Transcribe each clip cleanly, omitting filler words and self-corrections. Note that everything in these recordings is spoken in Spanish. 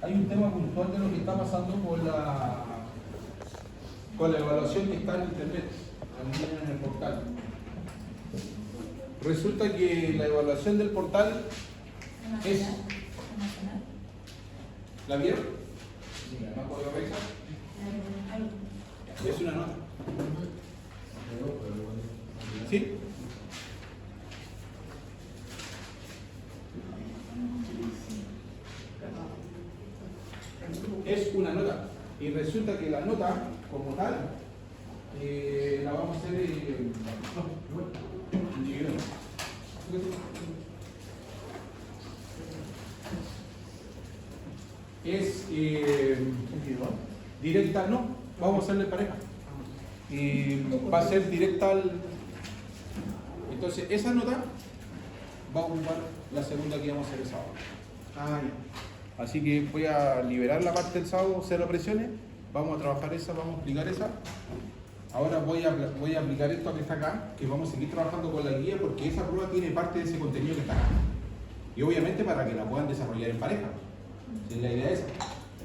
Hay un tema puntual de lo que está pasando con la evaluación que está en internet, también en el portal. Resulta que la evaluación del portal es... ¿La vieron? ¿No puedo revisar? Es una nota. ¿Sí? Es una nota. Y resulta que la nota, como tal, la vamos a hacer individual. Es directa, no, vamos a hacerle pareja. Va a ser directa al... Entonces, esa nota va a ocupar la segunda que vamos a hacer el sábado. Así que voy a liberar la parte del sábado, cero presiones. Vamos a trabajar esa, vamos a explicar esa. Ahora voy a aplicar esto que está acá, que vamos a seguir trabajando con la guía porque esa prueba tiene parte de ese contenido que está acá. Y obviamente para que la puedan desarrollar en pareja. Si la idea es esa.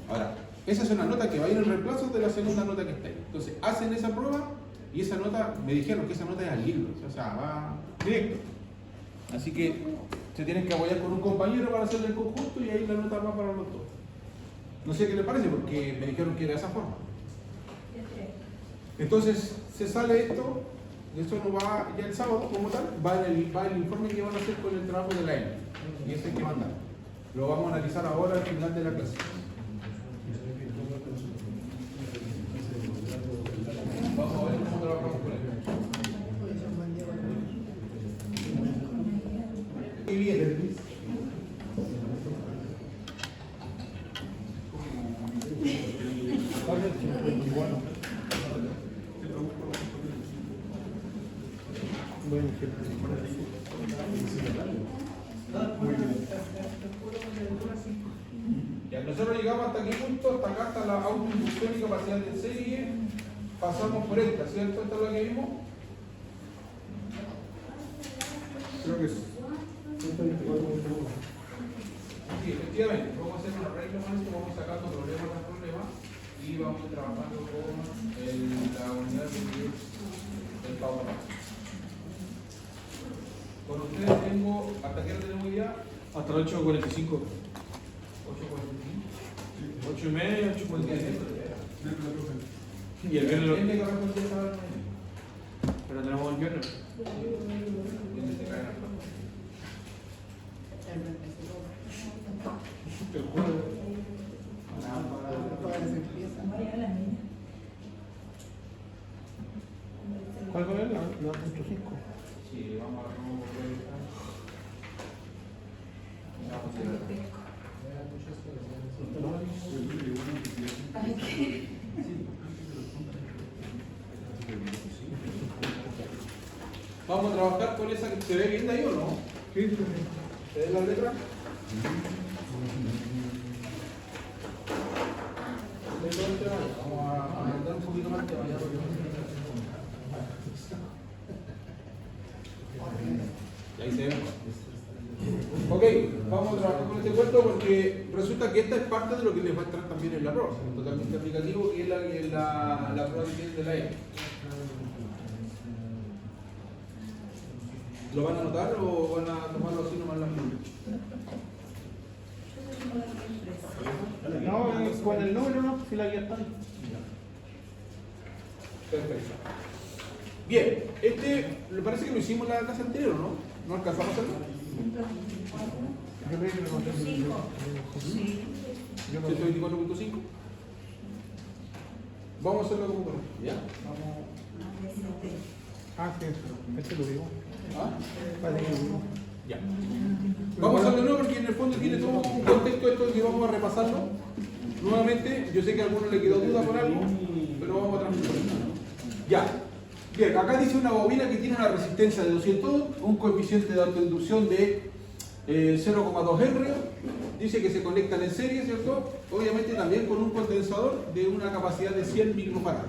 Ahora, esa es una nota que va a ir en reemplazo de la segunda nota que está ahí. Entonces, hacen esa prueba y esa nota, me dijeron que esa nota es al libro, o sea, va directo. Así que se tienen que apoyar con un compañero para hacerle el conjunto y ahí la nota va para los dos. No sé qué les parece porque me dijeron que era de esa forma. Entonces, se sale esto, no va ya el sábado como tal, va el informe que van a hacer con el trabajo de la ENE. Y ese hay que mandar. Lo vamos a analizar ahora al final de la clase. Vamos a ver cómo trabajamos con él. Muy bien. Ya, nosotros llegamos hasta aquí punto, hasta acá, hasta la autoinducción y capacidad de serie. Pasamos por esta, ¿cierto? ¿Esta es la que vimos? Creo que es 124.1. Sí, efectivamente. Vamos a hacer un arreglo más y vamos sacando problema tras problema y vamos trabajando con la unidad del Power. Con ustedes tengo, ¿hasta qué hora tenemos ya? Hasta las 8:45. 8:45. 8:30, 8:45. Y el viernes pero tenemos el viernes. El jueves. ¿Cuál es la 9.5? Sí, vamos a Vamos a trabajar con esa que se ve bien de ahí o no. Sí, sí. ¿Se ve la letra? Vamos a aumentar un poquito más que vaya. Y ahí se ve. Ok, vamos a trabajar con este cuento porque resulta que esta es parte de lo que les va a entrar también en la prueba, totalmente aplicativo, que es la prueba de la E. ¿Lo van a anotar o van a tomarlo así nomás las minutos? No, con el número no, si la guía está ahí. Perfecto. Bien, me parece que lo hicimos la clase anterior, ¿no? ¿No alcanzamos a hacerlo? Yo creo que lo conté. Sí. 124.5. Vamos a hacerlo como con ¿ya? Sí, este lo digo. ¿Ah? Vale, lo digo. Ya. Vamos a hacerlo de nuevo porque en el fondo tiene todo un contexto esto que vamos a repasarlo. Nuevamente, yo sé que a algunos le quedó duda por algo, pero vamos a transmitirlo. Ya. Bien, acá dice una bobina que tiene una resistencia de 200 ohms, un coeficiente de autoinducción de 0,2 R, dice que se conectan en serie, ¿cierto? Obviamente también con un condensador de una capacidad de 100 microfarads.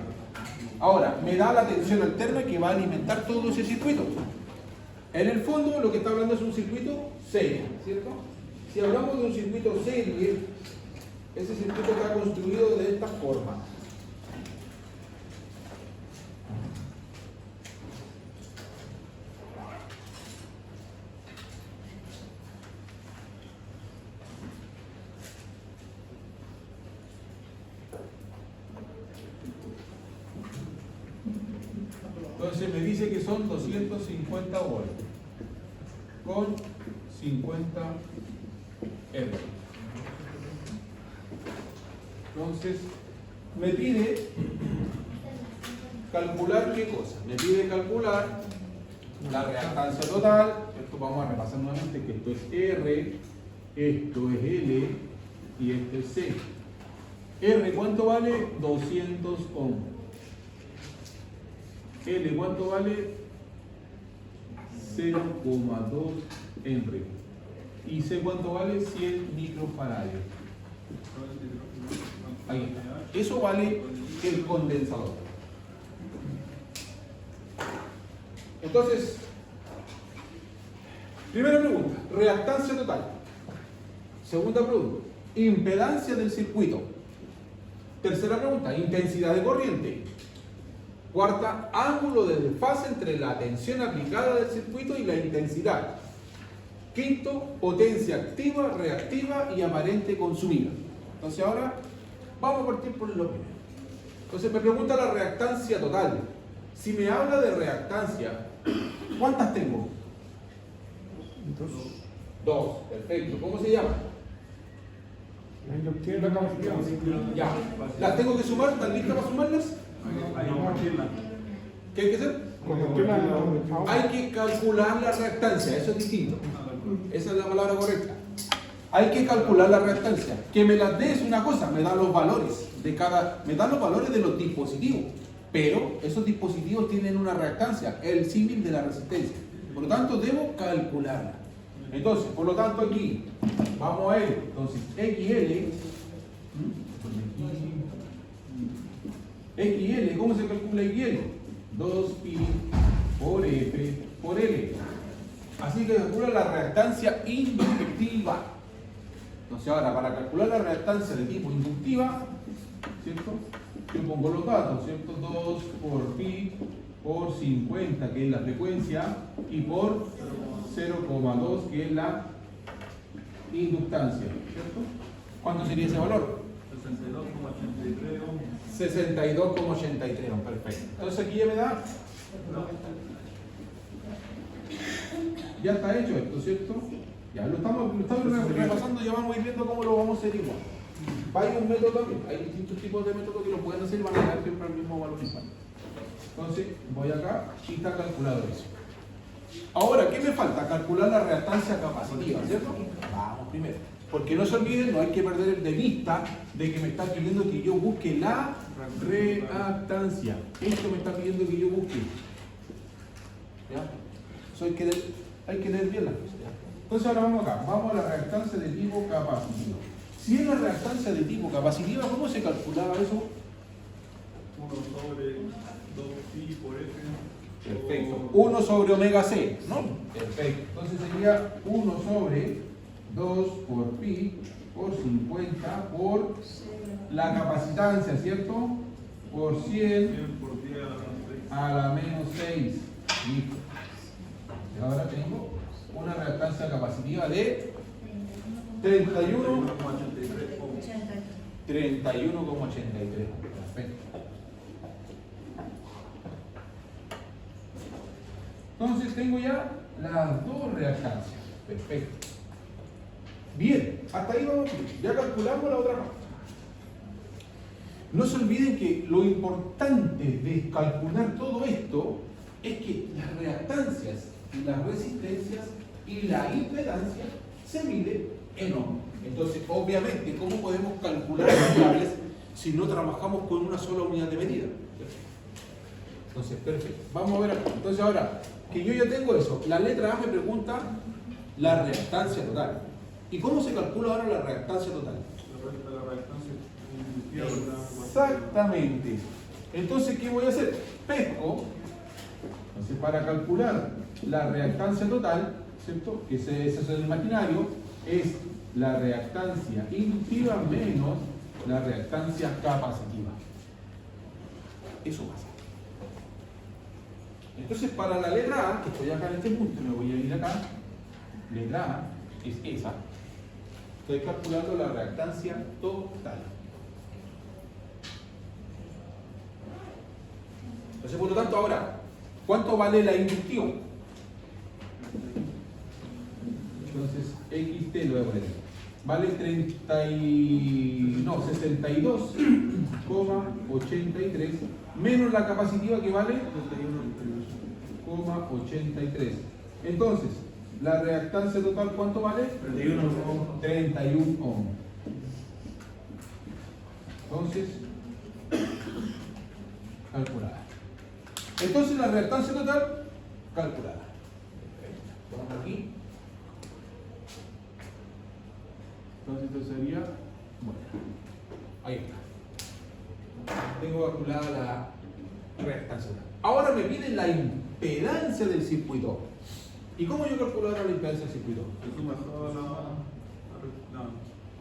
Ahora, me da la tensión alterna que va a alimentar todo ese circuito. En el fondo lo que está hablando es un circuito serie, ¿cierto? Si hablamos de un circuito serie, ese circuito está construido de esta forma. Entonces me dice que son 250 volts con 50 R. Entonces me pide calcular qué cosa. Me pide calcular la reactancia total. Esto vamos a repasar nuevamente que esto es R, esto es L y esto es C. R, ¿cuánto vale? 200 ohms. L, ¿cuánto vale? 0,2 Henry. Y C, ¿cuánto vale? 100 microfarads. Ahí está. Eso vale el condensador. Entonces, primera pregunta, reactancia total. Segunda pregunta, impedancia del circuito. Tercera pregunta, intensidad de corriente. Cuarta, ángulo de desfase entre la tensión aplicada del circuito y la intensidad. Quinto, potencia activa, reactiva y aparente consumida. Entonces ahora vamos a partir por lo primero. Entonces me pregunta la reactancia total. Si me habla de reactancia, ¿cuántas tengo? Dos, perfecto. ¿Cómo se llama? La inductividad y la capacidad. Ya. ¿Las tengo que sumar? ¿Están listas para sumarlas? ¿Qué hay que hacer? Hay que calcular la reactancia, eso es distinto. Esa es la palabra correcta. Hay que calcular la reactancia. Que me las dé es una cosa, me da los valores de cada, me da los valores de los dispositivos. Pero esos dispositivos tienen una reactancia, el símil de la resistencia. Por lo tanto, debo calcularla. Entonces, por lo tanto, aquí vamos a ver. Entonces, XL. XL, ¿cómo se calcula XL? 2pi por F por L. Así que calcula la reactancia inductiva. Entonces ahora, para calcular la reactancia de tipo inductiva, ¿cierto? Yo pongo los datos, ¿cierto? 2 por pi por 50, que es la frecuencia, y por 0,2, que es la inductancia, ¿cierto? ¿Cuánto sería ese valor? 62,83 ohms, perfecto. Entonces aquí ya me da, ya está hecho esto, ¿cierto? Ya lo estamos repasando, ya vamos a ir viendo cómo lo vamos a hacer igual. Hay un método también, hay distintos tipos de métodos que lo pueden hacer y van a llegar siempre al mismo valor igual. Entonces voy acá y está calculado eso. Ahora, ¿qué me falta? Calcular la reactancia capacitiva, ¿cierto? Vamos primero. Porque no se olviden, no hay que perder de vista de que me está pidiendo que yo busque la reactancia. Esto me está pidiendo que yo busque. ¿Ya? Eso hay que leer bien las cosas. Entonces ahora vamos acá, vamos a la reactancia de tipo capacitiva. Si es la reactancia de tipo capacitiva, ¿cómo se calculaba eso? 1 sobre 2pi por F. Perfecto. 1 sobre omega C, ¿no? Perfecto. Entonces sería 1 sobre 2 por pi por 50 por la capacitancia, ¿cierto? Por 100 por 10 a la menos 6. Listo. Y ahora tengo una reactancia capacitiva de 31,83. Perfecto. Entonces tengo ya las dos reactancias. Perfecto. Bien, hasta ahí vamos. Ya calculamos la otra parte. No se olviden que lo importante de calcular todo esto es que las reactancias y las resistencias y la impedancia se miden en ohms. Entonces, obviamente, ¿cómo podemos calcular variables si no trabajamos con una sola unidad de medida? Entonces, perfecto. Vamos a ver acá. Entonces, ahora que yo ya tengo eso, la letra A me pregunta la reactancia total. ¿Y cómo se calcula ahora la reactancia total? La reactancia. Exactamente. Entonces, ¿qué voy a hacer? Pesco Entonces, para calcular la reactancia total, ¿cierto? Que ese es el imaginario, es la reactancia inductiva menos la reactancia capacitiva. Eso pasa. Entonces, para la letra A, que estoy acá en este punto, me voy a ir acá, letra A es esa. Estoy calculando la reactancia total. Entonces, por lo tanto, ahora, ¿cuánto vale la inductiva? Entonces, XT lo voy a poner. Vale 62,83 menos la capacitiva que vale 31,83. Entonces, la reactancia total, ¿cuánto vale? 31 ohms. Entonces, calculada. Entonces, la reactancia total, calculada. Vamos aquí. Entonces, esto sería, bueno, ahí está. Tengo calculada la reactancia total. Ahora me piden la impedancia del circuito. ¿Y cómo yo calculo ahora la impedancia del circuito? Se suma toda la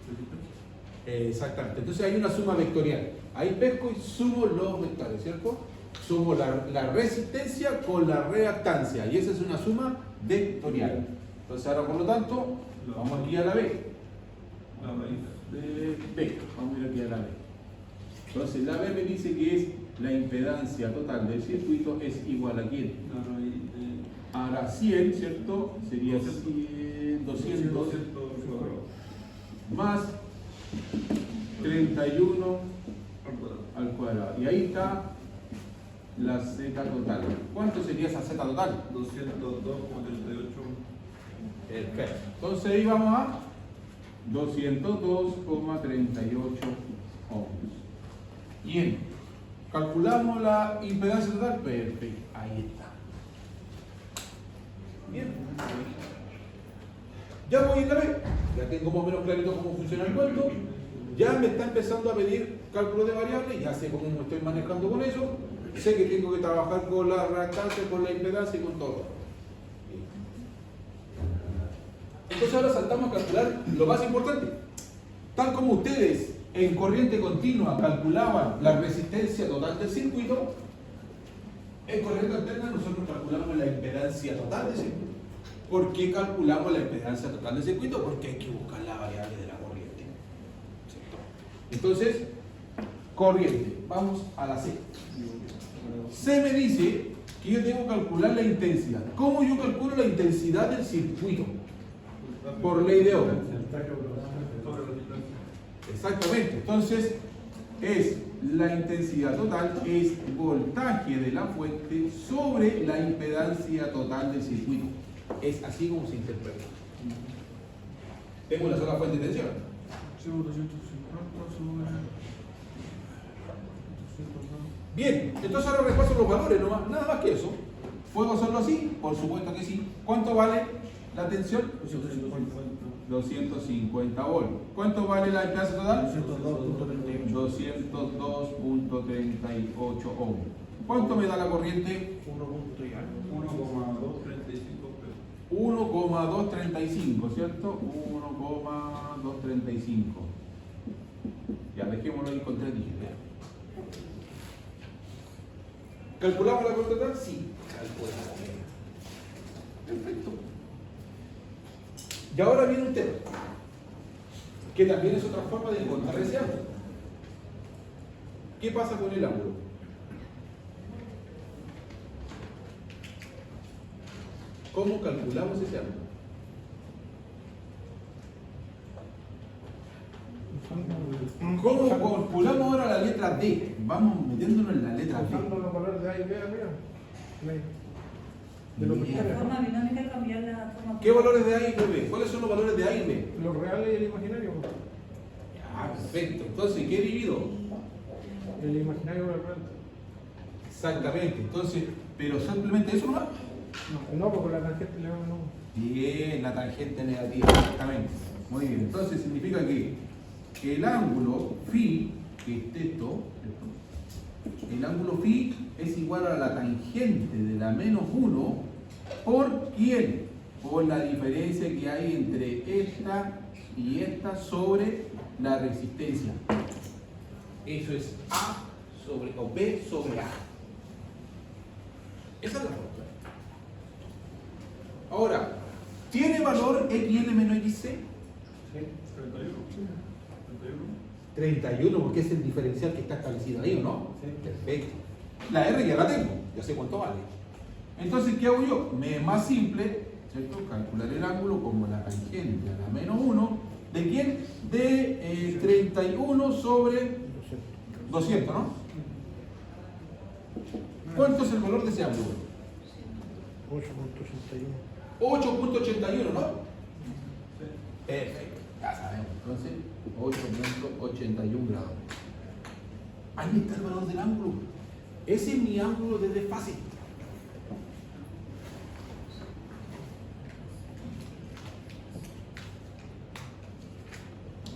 resistencia. Exactamente. Entonces hay una suma vectorial. Ahí pesco y sumo los vectores, ¿cierto? Sumo la resistencia con la reactancia. Y esa es una suma vectorial. Entonces ahora, por lo tanto, vamos aquí a la B. La raíz. De B. Vamos a ir aquí a la B. Entonces la B me dice que es la impedancia total del circuito es igual a ¿quién? La raíz de Ahora 100, ¿cierto? Sería 100, 200 más 31 al cuadrado. Y ahí está la Z total. ¿Cuánto sería esa Z total? 202,38. Perfecto. Entonces ahí vamos a 202,38 ohms. Bien. Calculamos la impedancia total. Perfecto. Ahí está. Bien. Ya voy en la B. Ya tengo más o menos clarito cómo funciona el cuento. Ya me está empezando a pedir cálculo de variables. Ya sé cómo me estoy manejando con eso. Sé que tengo que trabajar con la reactancia, con la impedancia y con todo. Entonces ahora saltamos a calcular lo más importante. Tal como ustedes en corriente continua calculaban la resistencia total del circuito, en corriente alterna nosotros calculamos la impedancia total del circuito. ¿Por qué calculamos la impedancia total del circuito? Porque hay que buscar la variable de la corriente. ¿Cierto? Entonces, corriente. Vamos a la C. C me dice que yo tengo que calcular la intensidad. ¿Cómo yo calculo la intensidad del circuito? Por ley de Ohm. Exactamente. Entonces, es la intensidad total, es voltaje de la fuente sobre la impedancia total del circuito. Es así como se interpreta. Tengo una sola fuente de tensión. Bien, entonces ahora repaso los valores, nada más que eso. ¿Puedo hacerlo así? Por supuesto que sí. ¿Cuánto vale la tensión? 250 volts. ¿Cuánto vale la impedancia total? 202.38 ohms. ¿Cuánto me da la corriente? 1,235, ¿cierto? 1,235. Ya, dejémoslo ahí con 3 dígitos. ¿Calculamos la corriente total? Sí, calculamos. Perfecto. Y ahora viene un tema, que también es otra forma de encontrar ese ángulo. ¿Qué pasa con el ángulo? ¿Cómo calculamos ese ángulo? ¿Cómo calculamos ahora la letra D? Vamos metiéndonos en la letra D. Usando los valores de A y B arriba. De los Bien. vectores. La forma dinámica cambiar la forma. ¿Qué valores de A y B? ¿Cuáles son los valores de A y B? Los reales y el imaginario. Ya, perfecto. Entonces, ¿qué divido? El imaginario y el real. Exactamente. Entonces, pero simplemente eso nomás. No, porque la tangente le va no. Bien, la tangente negativa, exactamente. Muy bien. Entonces significa que el ángulo phi, que es esto, el ángulo phi es igual a la tangente de la menos 1 por ¿quién? Por la diferencia que hay entre esta y esta sobre la resistencia. Eso es A sobre, o B sobre A. Esa es la fórmula. Ahora, ¿tiene valor xn menos xc? Sí. 31. 31, porque es el diferencial que está establecido ahí, ¿o no? Sí. Perfecto. La R ya la tengo, ya sé cuánto vale. Entonces, ¿qué hago yo? Me es más simple, ¿cierto? Calcular el ángulo como la tangente a la menos 1. ¿De quién? De 31 sobre 200, ¿no? ¿Cuánto es el valor de ese ángulo? 8.81. 8.81, ¿no? Perfecto, ya sabemos. Entonces, 8.81 grados. Ahí está el valor del ángulo. Ese es mi ángulo de desfase.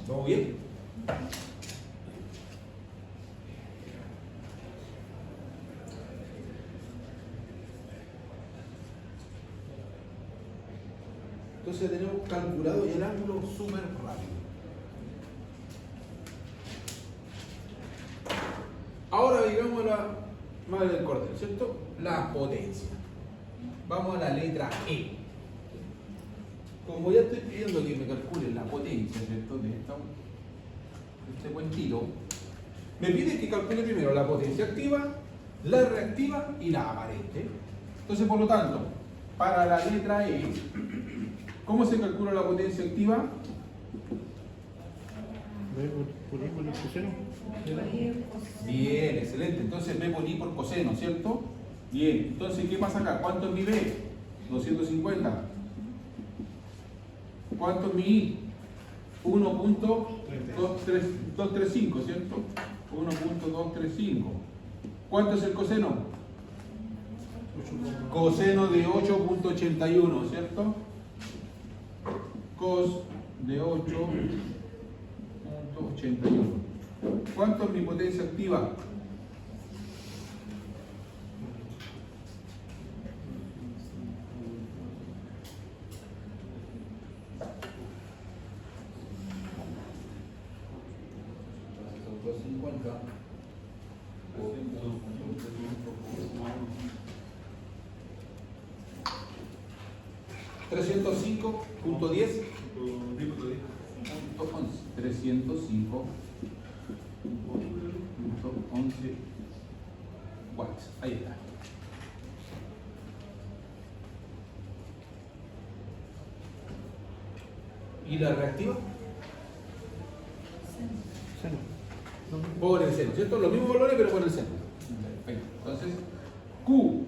¿Todo bien? Entonces tenemos calculado ya el ángulo súper rápido. Ahora digamos a la madre del cordero, ¿cierto? La potencia. Vamos a la letra E. Como ya estoy pidiendo que me calcule la potencia, ¿cierto? De este cuentito, me pide que calcule primero la potencia activa, la reactiva y la aparente. Entonces, por lo tanto, para la letra E, ¿cómo se calcula la potencia activa? ¿Por ahí con el crucero? Bien, excelente. Entonces B por I por coseno, ¿cierto? Bien, entonces ¿qué pasa acá? ¿Cuánto es mi B? 250. ¿Cuánto es mi I? 1.235, ¿cierto? 1.235. ¿Cuánto es el coseno? Coseno de 8.81, ¿cierto? Cos de 8.81. ¿Cuánto es mi potencia activa? ¿305.10? 305.11 watts. Ahí está. ¿Y la reactiva? Seno. Por el seno, ¿cierto? Los mismos valores, pero por el seno. Perfecto. Entonces, Q,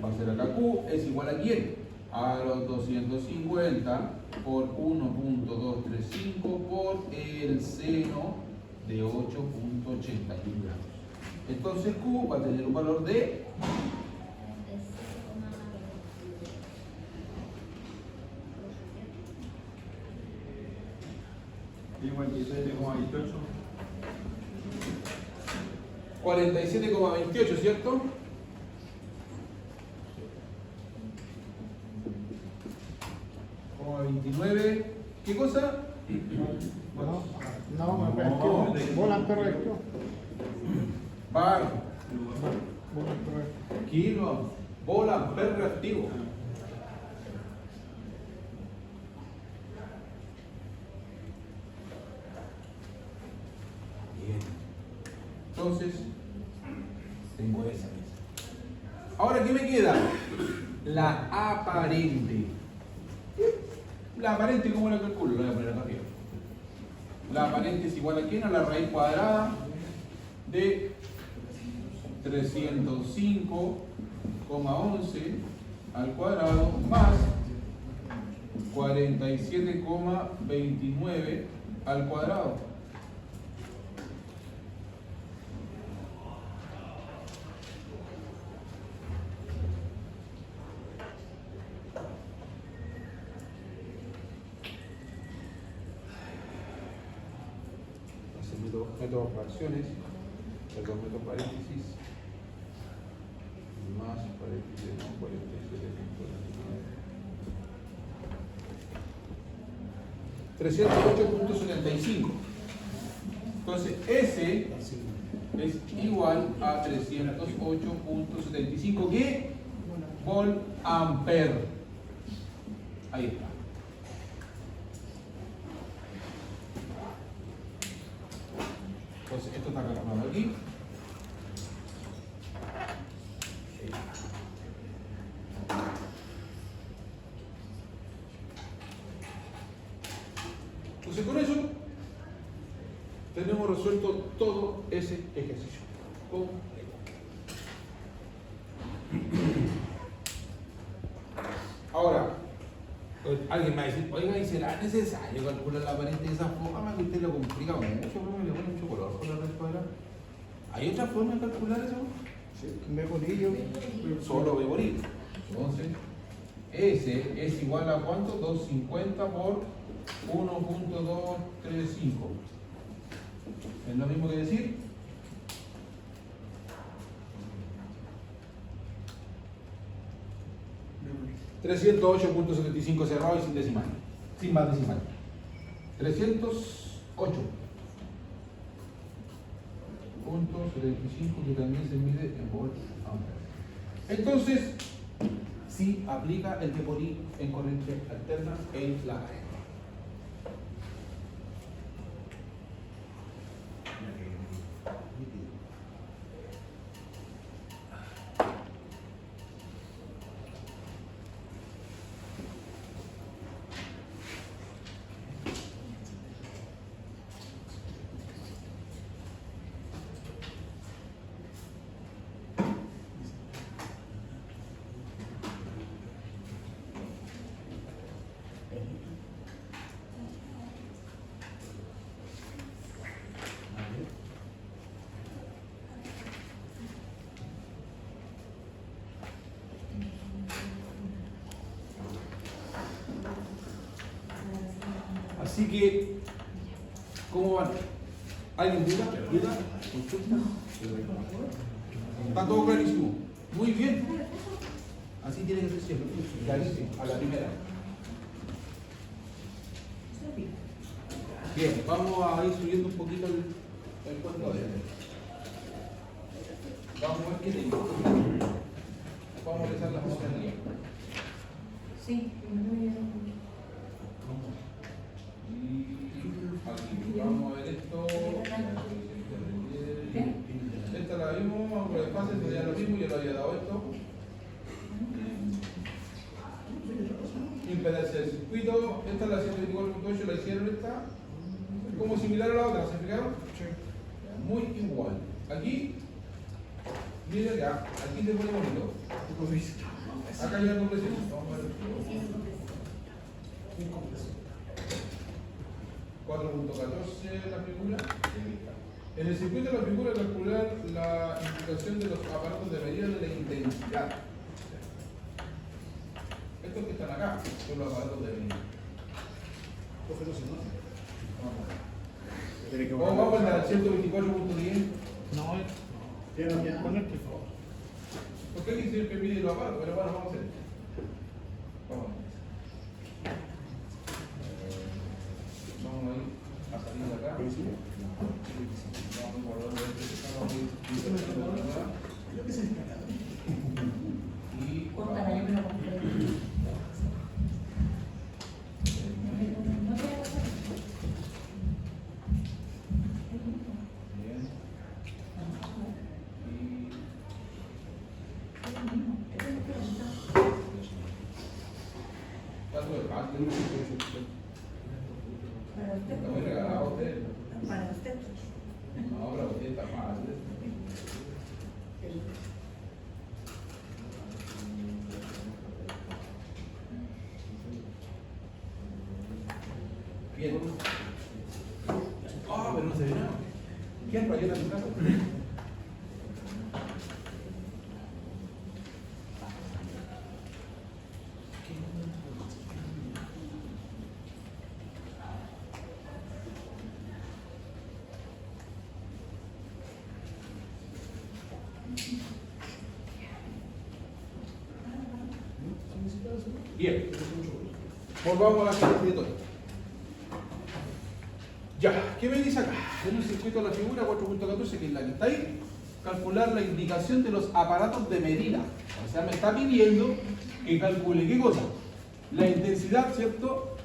va a ser acá Q, es igual a quién? A los 250 por 1.235 por el seno de 8.81 grados. Entonces Q va a tener un valor de 47,28, ¿cierto? Como 29. ¿Qué cosa? No, reactivo. Volante reactivo. Bar, Volante reactivo. kilo, bola, per reactivo. Bien. Entonces, tengo esa mesa. Ahora, ¿qué me queda? La aparente. La aparente, ¿cómo la calculo? La voy a poner acá arriba. La aparente es igual a quién? A la raíz cuadrada de 305,11 al cuadrado más 47,29 al cuadrado. Entonces meto fracciones. perdón, meto paréntesis, más paréntesis, no, 47.308.75. Entonces, S es igual a 308.75. ¿Qué? Volt ampere. Ahí está. Entonces, esto está calculado aquí. Entonces, con eso tenemos resuelto todo ese ejercicio. Ahora, alguien me va a decir, oiga, ¿y será necesario calcular la apariencia de esa forma? Que usted lo complica mucho, pero me le pone mucho color por la respuesta. ¿Hay otra forma de calcular eso? Mebolillo. Solo Bebolillo. Entonces, S es igual a ¿cuánto? 250 por 1.235. ¿Es lo mismo que decir? $308.75 cerrado y sin decimal. Sin más decimal. 308.75 que también se mide en volts ampere. Entonces, sí aplica el Bebolí en corriente alterna en la red. Así que, ¿cómo van? ¿Alguien duda? ¿Duda? ¿Consulta? Está todo clarísimo. Muy bien. Así tiene que ser siempre. Clarísimo. A la primera. Bien, vamos a ir subiendo un poquito el cuento de él. Vamos a ver qué tengo. Vamos a realizar las cosas aquí. Sí, Vamos a ver esto. Esta la vimos, vamos por el pase, esto ya lo vimos, yo le había dado esto. Impedancia del circuito, esta es la 124.8, la hicieron esta. Como similar a la otra, ¿se fijaron? Muy igual. Aquí, mira acá, aquí te pone bonito. Acá ya compresión. Vamos a ver. 4.14 la figura. En el circuito de la figura calcular la implicación de los aparatos de medida de la intensidad. Estos que están acá son los aparatos de medida. Vamos al 124.10. No, con este. ¿Por qué dice que mide los aparatos? Pero bueno, vamos a hacer. Vamos. Vamos a ir a salir de acá. Vamos a guardar y córtala, yo me lo compré. bien. Está todo el patio. Está muy regalado a usted. Para usted. No, pero usted está fácil. Bien. Ah, pero no se ve nada. ¿Quién rayó en tu casa? Bien. Volvamos a la circuito. Ya, ¿qué me dice acá? En un circuito de la figura 4.14, que es la que está ahí, calcular la indicación de los aparatos de medida. O sea, me está pidiendo que calcule, ¿qué cosa? La intensidad, ¿cierto?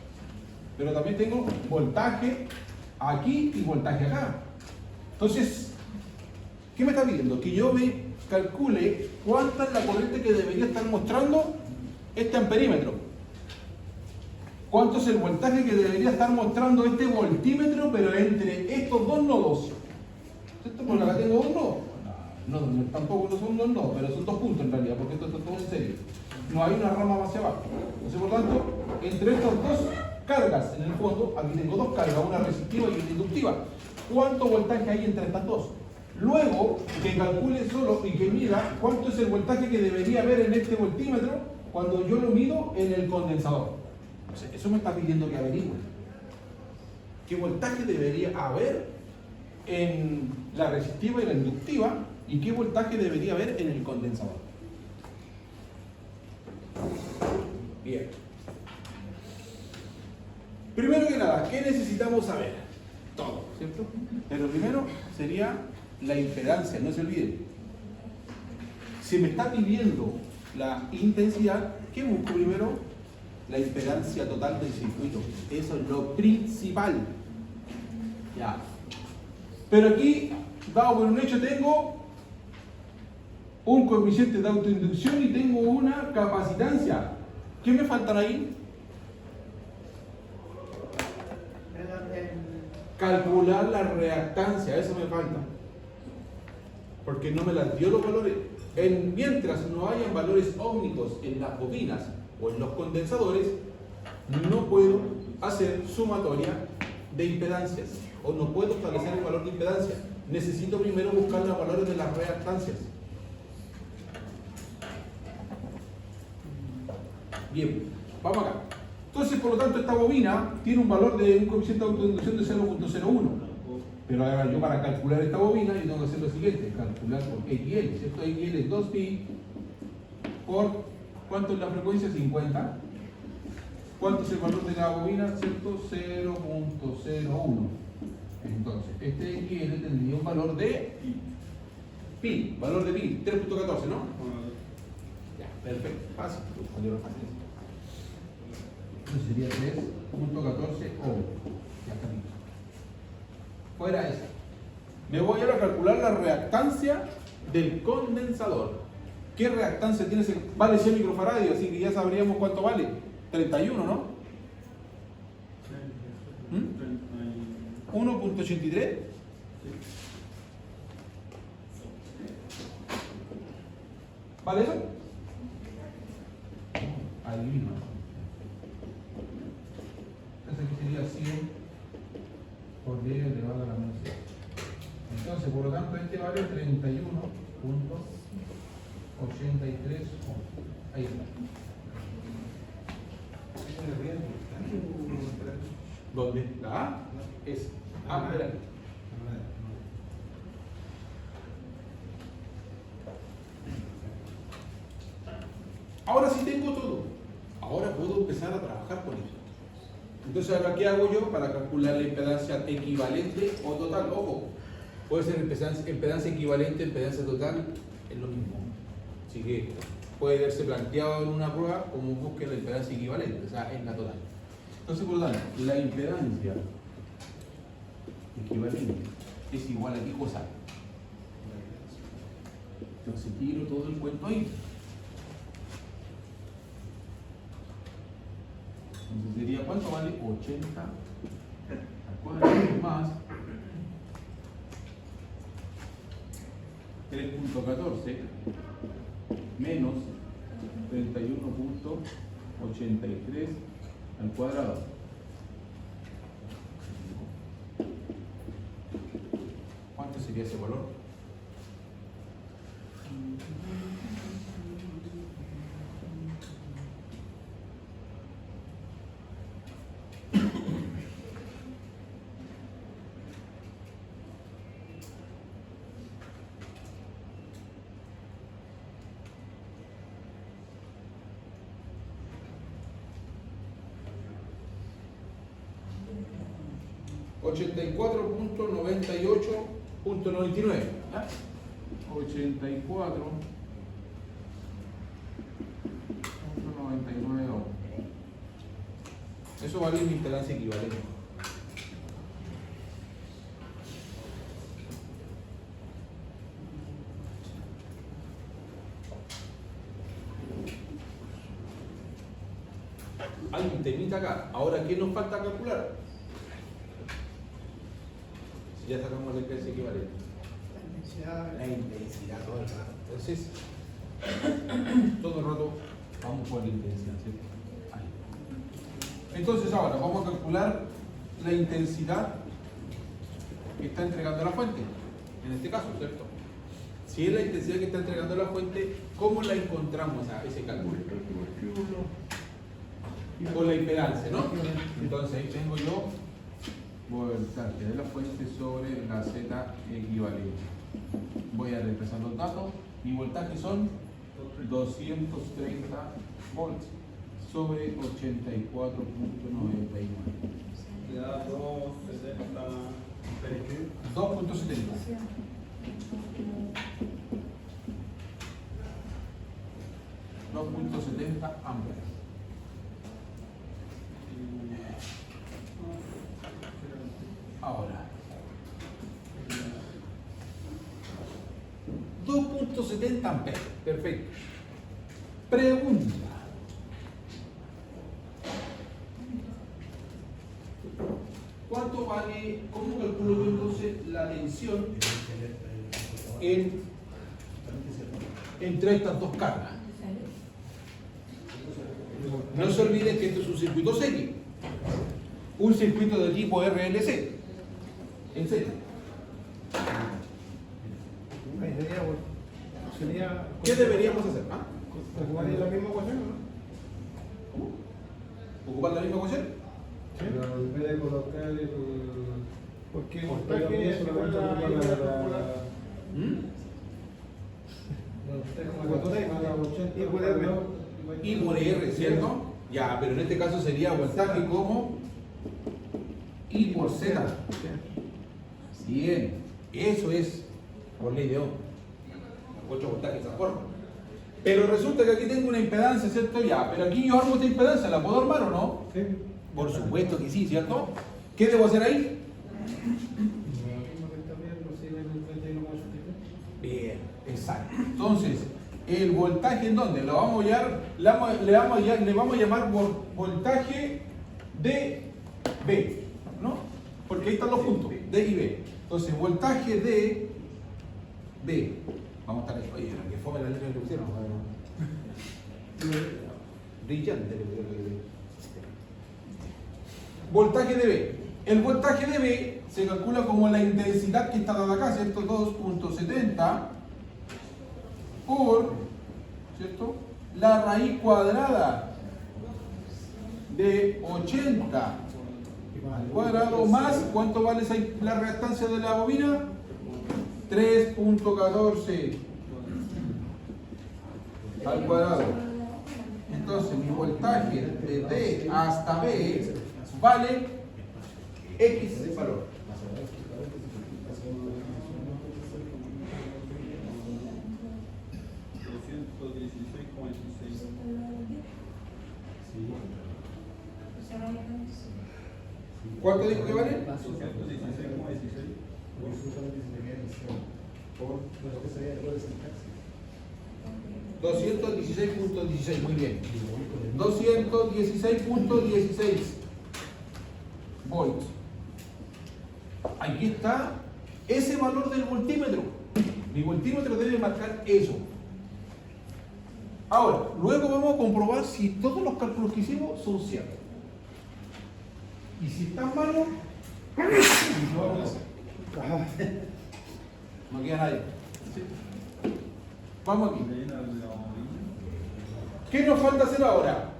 Pero también tengo voltaje aquí y voltaje acá. Entonces, ¿qué me está pidiendo? Que yo me calcule cuánta es la corriente que debería estar mostrando este amperímetro. ¿Cuánto es el voltaje que debería estar mostrando este voltímetro, pero entre estos dos nodos? ¿Cierto? Porque acá tengo un nodo. No, tampoco no son dos nodos, pero son dos puntos en realidad, porque esto está todo en serie. No hay una rama más hacia abajo. Entonces, por tanto, entre estas dos cargas, en el fondo, aquí tengo dos cargas, una resistiva y una inductiva. ¿Cuánto voltaje hay entre estas dos? Luego, que calcule solo y que mida cuánto es el voltaje que debería haber en este voltímetro cuando yo lo mido en el condensador. O sea, eso me está pidiendo que averigüe. ¿Qué voltaje debería haber en la resistiva y la inductiva? ¿Y qué voltaje debería haber en el condensador? Bien. Primero que nada, ¿qué necesitamos saber? Todo, ¿cierto? Pero primero sería la impedancia, no se olviden. Si me está pidiendo la intensidad, ¿qué busco primero? La impedancia total del circuito. Eso es lo principal. Ya. Pero aquí, dado por un hecho, tengo un coeficiente de autoinducción y tengo una capacitancia. ¿Qué me faltan ahí? Calcular la reactancia, eso me falta. Porque no me las dio los valores. Mientras no hayan valores ómnicos en las bobinas o en los condensadores, no puedo hacer sumatoria de impedancias o no puedo establecer el valor de impedancia. Necesito primero buscar los valores de las reactancias. Bien, vamos acá. Entonces, por lo tanto, esta bobina tiene un valor de un coeficiente de autoinducción de 0.01. Pero ahora yo para calcular esta bobina yo tengo que hacer lo siguiente, calcular por XL, ¿cierto? XL es 2pi por, ¿cuánto es la frecuencia? 50. ¿Cuánto es el valor de la bobina? ¿Cierto? 0.01. Entonces, este XL tendría un valor de pi, valor de pi, 3.14, ¿no? Ya, perfecto, fácil. Entonces sería 3.14 ohms. Ya está listo. Fuera eso. Me voy ahora a calcular la reactancia del condensador. ¿Qué reactancia tiene ese? Vale 100 microfaradios, así que ya sabríamos cuánto vale. 31, ¿no? 1.83. ¿Vale eso? Adivino. Entonces aquí sería 100 por 10 elevado a la menos 6. Entonces, por lo tanto, este vale 31.83 ohms. Ahí está. ¿Dónde? ¿La A? Es A. Espera. Ahora sí tengo todo. Ahora puedo empezar a trabajar con eso. Entonces, ahora, ¿qué hago yo para calcular la impedancia equivalente o total? Ojo, puede ser impedancia equivalente, impedancia total, es lo mismo. Así que puede verse planteado en una prueba como busque la impedancia equivalente, o sea, es la total. Entonces, por lo tanto, la impedancia equivalente es igual a qué cosa. Entonces, tiro todo el cuento ahí. Entonces sería, ¿cuánto vale? 80 al cuadrado más 3.14 menos 31.83 al cuadrado. ¿Cuánto sería ese valor? 84.98.99. ¿Ya? 84.99 ohms. Eso vale una impedancia equivalente. Hay un temita acá. Ahora, ¿qué nos falta calcular? Si ya sacamos la impedancia equivalente. La intensidad todo el rato. Entonces, todo el rato vamos por la intensidad, ¿cierto? Ahí. Entonces ahora vamos a calcular la intensidad que está entregando la fuente. En este caso, ¿cierto? Si es la intensidad que está entregando la fuente, ¿cómo la encontramos a ese cálculo? Con la impedancia, ¿no? Entonces ahí tengo yo voltaje de la fuente sobre la Z equivalente. Voy a reemplazar los datos. Mi voltaje son 230 volts sobre 84.99. Le da 270. 2.70. 2.70 amperes. Ahora, 2.70 amperes. Perfecto. Pregunta. ¿Cuánto vale, cómo calculo yo entonces la tensión entre estas dos cargas? No se olviden que esto es un circuito serie, un circuito de tipo RLC. En serio. Ahí sería, ¿Qué deberíamos hacer? ¿Ah? ocupar la misma ecuación, ¿no? ¿Cómo? ¿Ocupar la misma ecuación? Pero en vez de colocar el. Porque el Porque voltaje la es igual solamente a ocupa la la. calcular. Y por Y por R, ¿cierto? Ya, pero en este caso sería voltaje como I por Z. Bien, eso es por ley de Ohm. Encuentro voltaje de esa forma. Pero resulta que aquí tengo una impedancia, ¿cierto? Ya, pero aquí yo armo esta impedancia, ¿la puedo armar o no? Sí. Por supuesto que sí, ¿cierto? ¿Qué debo hacer ahí? Bien, exacto. Entonces, el voltaje en dónde? Lo vamos a llamar, le vamos a llamar voltaje de B, ¿no? Porque ahí están los puntos, D y B. Entonces, voltaje de B. Vamos a estar ahí. Oye, que fome la letra que le pusieron. Brillante. Voltaje de B. El voltaje de B se calcula como la intensidad que está dada acá, ¿cierto? 2.70 por, ¿cierto? La raíz cuadrada de 80 cuadrado más, ¿cuánto vale la reactancia de la bobina? 3.14 al cuadrado. Entonces mi voltaje de D hasta B vale X valor. ¿Cuánto dijo que vale? 216,16. Por lo que sería el 216.16, muy bien. 216.16 volts. Aquí está ese valor del voltímetro. Mi voltímetro debe marcar eso. Ahora, luego vamos a comprobar si todos los cálculos que hicimos son ciertos. Y si están malos, no vamos a hacer. No queda nadie. Vamos aquí. ¿Qué nos falta hacer ahora?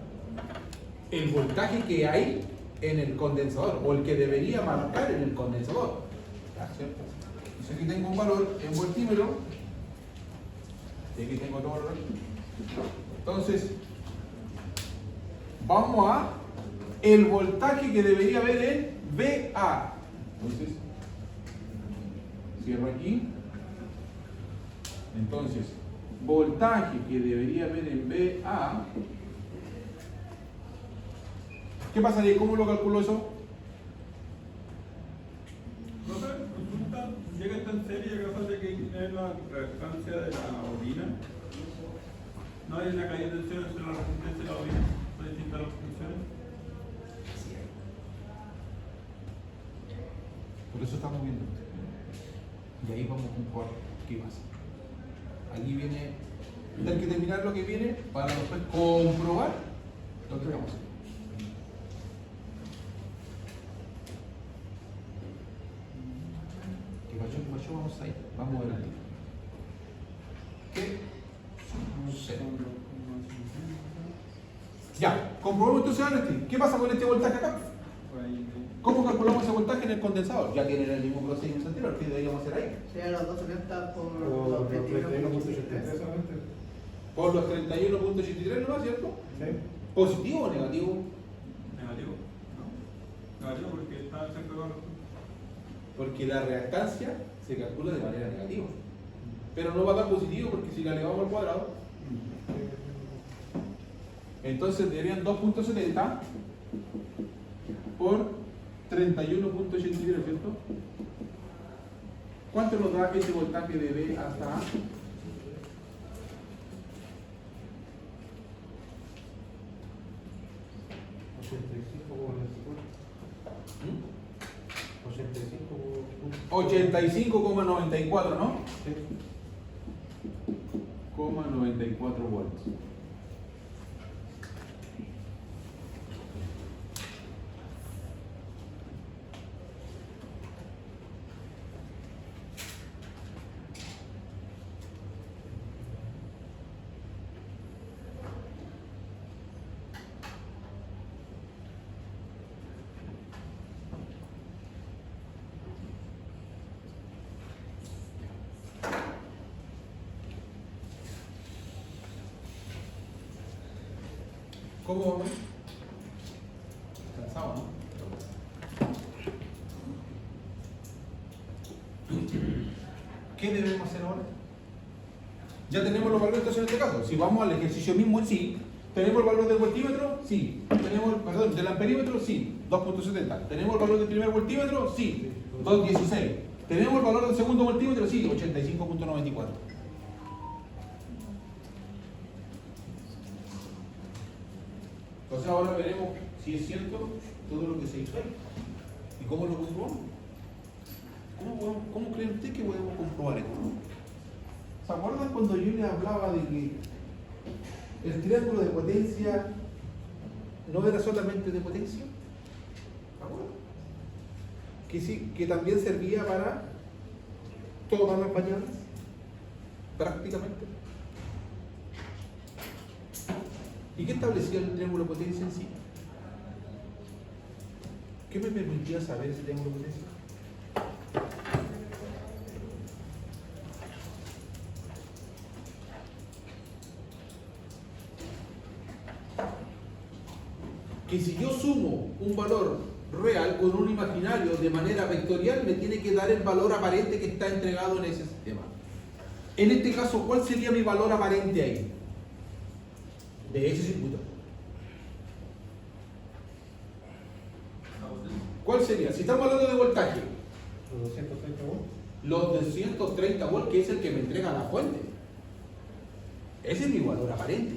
El voltaje que hay en el condensador, o el que debería marcar en el condensador. ¿Cierto? Entonces aquí tengo un valor en voltímetro. Y aquí tengo otro valor. Entonces, vamos a el voltaje que debería haber en VA. Entonces, cierro aquí. Entonces, voltaje que debería haber en VA. ¿Qué pasaría? ¿Cómo lo calculo eso? No sé, resulta, llega esta serie y acá sale que es la reactancia de la orina. No hay una caída de tensión entre la resistencia y la orina. Son distintas las funciones. Por eso estamos viendo. Y ahí vamos a comprobar qué pasa. Aquí viene, hay que terminar lo que viene para después comprobar lo que vamos a hacer. ¿Qué pasó? Vamos a ir. Vamos a ver aquí. ¿Qué? Cero. Ya, comprobamos entonces ahora este. ¿Qué pasa con este voltaje acá? ¿Cómo calculamos ese voltaje en el condensador? Ya tienen el mismo procedimiento anterior. ¿Qué deberíamos hacer ahí? Sería los 270 por Por los los 21.83. solamente. Por los 31.83 nomás, ¿cierto? Sí. ¿Positivo o negativo? Negativo. No. Negativo porque está cerca de la. Porque la reactancia se calcula de manera negativa. Pero no va a dar positivo porque si la elevamos al cuadrado, entonces darían 2.70 por 31.83, ¿cierto? ¿Cuánto nos da ese voltaje de B hasta A? ¿Mm? 85,94, ¿no? 94 volts. ¿Cómo vamos? Cansado, ¿no? ¿Qué debemos hacer ahora? Ya tenemos los valores entonces en este caso. Si vamos al ejercicio mismo en sí, ¿tenemos el valor del voltímetro? Sí. ¿Tenemos, perdón, del amperímetro? Sí, 2.70. ¿Tenemos el valor del primer voltímetro? Sí, 2.16. ¿Tenemos el valor del segundo voltímetro? Sí, 85.94. Entonces ahora veremos si es cierto todo lo que se hizo ahí. ¿Y cómo lo comprobamos? ¿Cómo creen ustedes que podemos comprobar esto? ¿Se acuerdan cuando yo les hablaba de que el triángulo de potencia no era solamente de potencia? ¿Se acuerdan? Que sí, que también servía para todas las variables, prácticamente. ¿Y qué establecía el triángulo de potencia en sí? ¿Qué me permitía saber ese triángulo de potencia? Que si yo sumo un valor real con un imaginario de manera vectorial, me tiene que dar el valor aparente que está entregado en ese sistema. En este caso, ¿cuál sería mi valor aparente ahí? De ese circuito. ¿Cuál sería? Si estamos hablando de voltaje, Los 230 volts. los 230 volts, que es el que me entrega la fuente. Ese es mi valor aparente.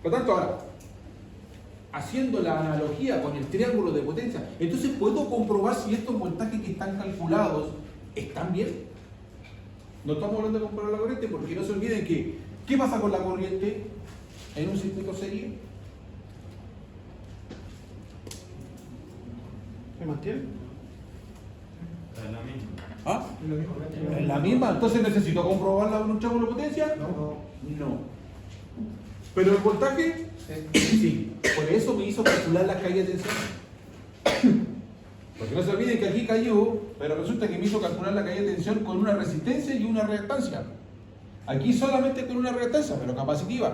Por lo tanto, ahora, haciendo la analogía con el triángulo de potencia, entonces puedo comprobar si estos voltajes que están calculados están bien. No estamos hablando de comprobar la corriente, porque no se olviden que, ¿qué pasa con la corriente en un circuito serie? ¿Se mantiene? Es la misma. ¿Ah? Es lo mismo. ¿Es la misma? Entonces necesito comprobarla con un triángulo de potencia. No. No. ¿Pero el voltaje? Sí. Por eso me hizo calcular las caídas de tensión. Porque no se olviden que aquí cayó, pero resulta que me hizo calcular la caída de tensión con una resistencia y una reactancia. Aquí solamente con una reactancia, pero capacitiva.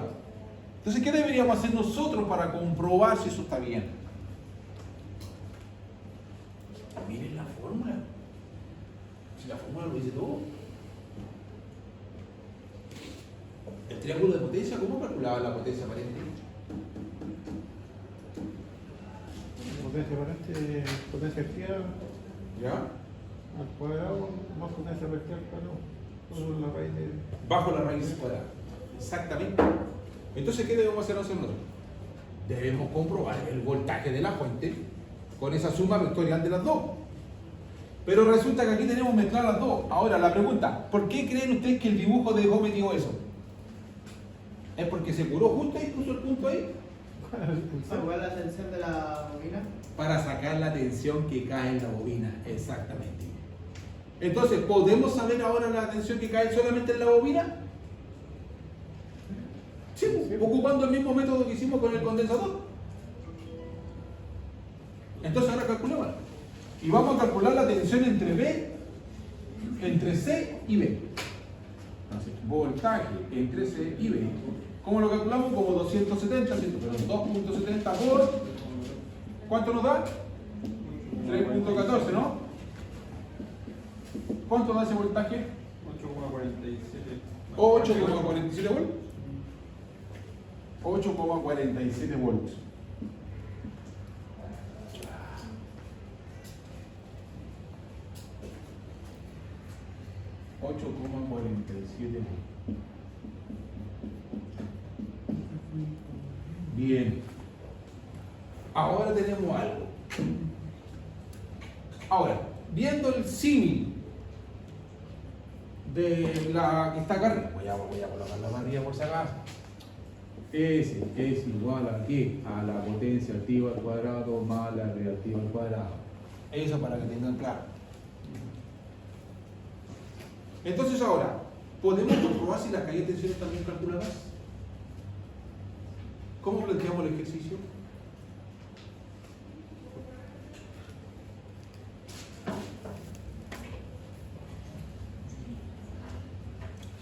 Entonces, ¿qué deberíamos hacer nosotros para comprobar si eso está bien? Si la fórmula lo dice todo. El triángulo de potencia, ¿cómo calculaba la potencia aparente? Potencia aparente, potencia activa ¿Ya? al cuadrado, más potencia parcial al cuadrado. Por la raíz de. Bajo la raíz cuadrada. Exactamente. Entonces, ¿qué debemos hacer nosotros? Debemos comprobar el voltaje de la fuente con esa suma vectorial de las dos. Pero resulta que aquí tenemos mezcladas las dos. Ahora, la pregunta, ¿por qué creen ustedes que el dibujo dejó metido eso? ¿Es porque se curó justo y puso el punto ahí? ¿Igual la tensión de la bobina? Para sacar la tensión que cae en la bobina, exactamente. Entonces, ¿podemos saber ahora la tensión que cae solamente en la bobina? Sí, ocupando el mismo método que hicimos con el condensador. Entonces ahora calculamos. Y vamos a calcular la tensión entre C y B. Entonces, voltaje entre C y B. ¿Cómo lo calculamos? Como 270, pero 2.70 por... ¿Cuánto nos da? 3.14, ¿no? ¿Cuánto da ese voltaje? 8,47. 8,47 volts. 8,47 volts. Bien. Ahora tenemos algo. Ahora, viendo el símil de la que está acá arriba, voy a colocar la barrilla por si acaso. S es igual a ¿qué? A la potencia activa al cuadrado más la reactiva al cuadrado. Eso para que tengan claro. Entonces ahora, ¿podemos comprobar si las caídas de tensión están bien calculadas? ¿Cómo planteamos el ejercicio?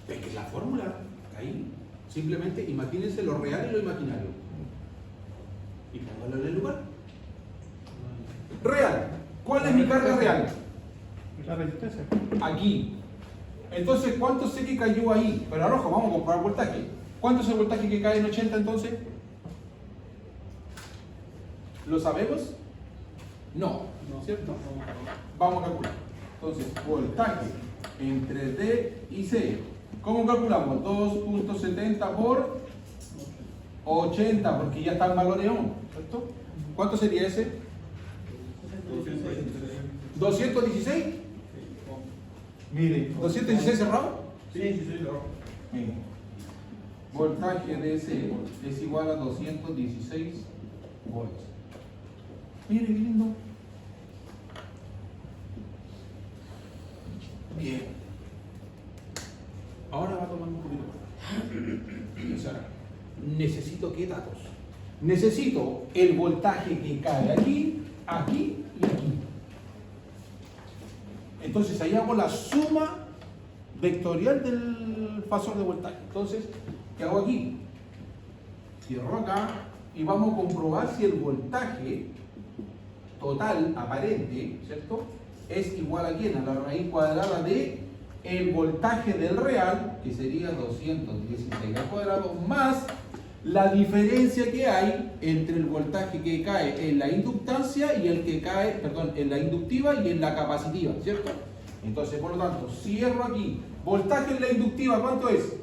Es que la fórmula, ahí, simplemente imagínense lo real y lo imaginario. Y póngalo en el lugar. Real. ¿Cuál es mi carga real? La resistencia. Aquí. Entonces, ¿cuánto sé que cayó ahí? Pero rojo, vamos a comprobar voltaje. ¿Cuánto es el voltaje que cae en 80 entonces? ¿Lo sabemos? No, ¿cierto? Vamos a calcular. Entonces, voltaje entre D y C. ¿Cómo calculamos? 2.70 por 80, porque ya está el valor neón, ¿cierto? ¿Cuánto sería ese? 216. Mire, 216 cerrado. Sí, no. Mire, voltaje de C es igual a 216 volts. Mire, qué lindo. Bien. Ahora va a tomar un poquito. O sea, necesito qué datos. Necesito el voltaje que cae aquí, aquí y aquí. Entonces ahí hago la suma vectorial del fasor de voltaje. Entonces, ¿qué hago aquí? Cierro acá y vamos a comprobar si el voltaje total aparente, ¿cierto? Es igual a ¿quién? A la raíz cuadrada de el voltaje del real, que sería 216 al cuadrado, más la diferencia que hay entre el voltaje que cae en la inductancia y el que cae, perdón, en la inductiva y en la capacitiva, ¿cierto? Entonces, por lo tanto, cierro aquí. Voltaje en la inductiva, ¿cuánto es?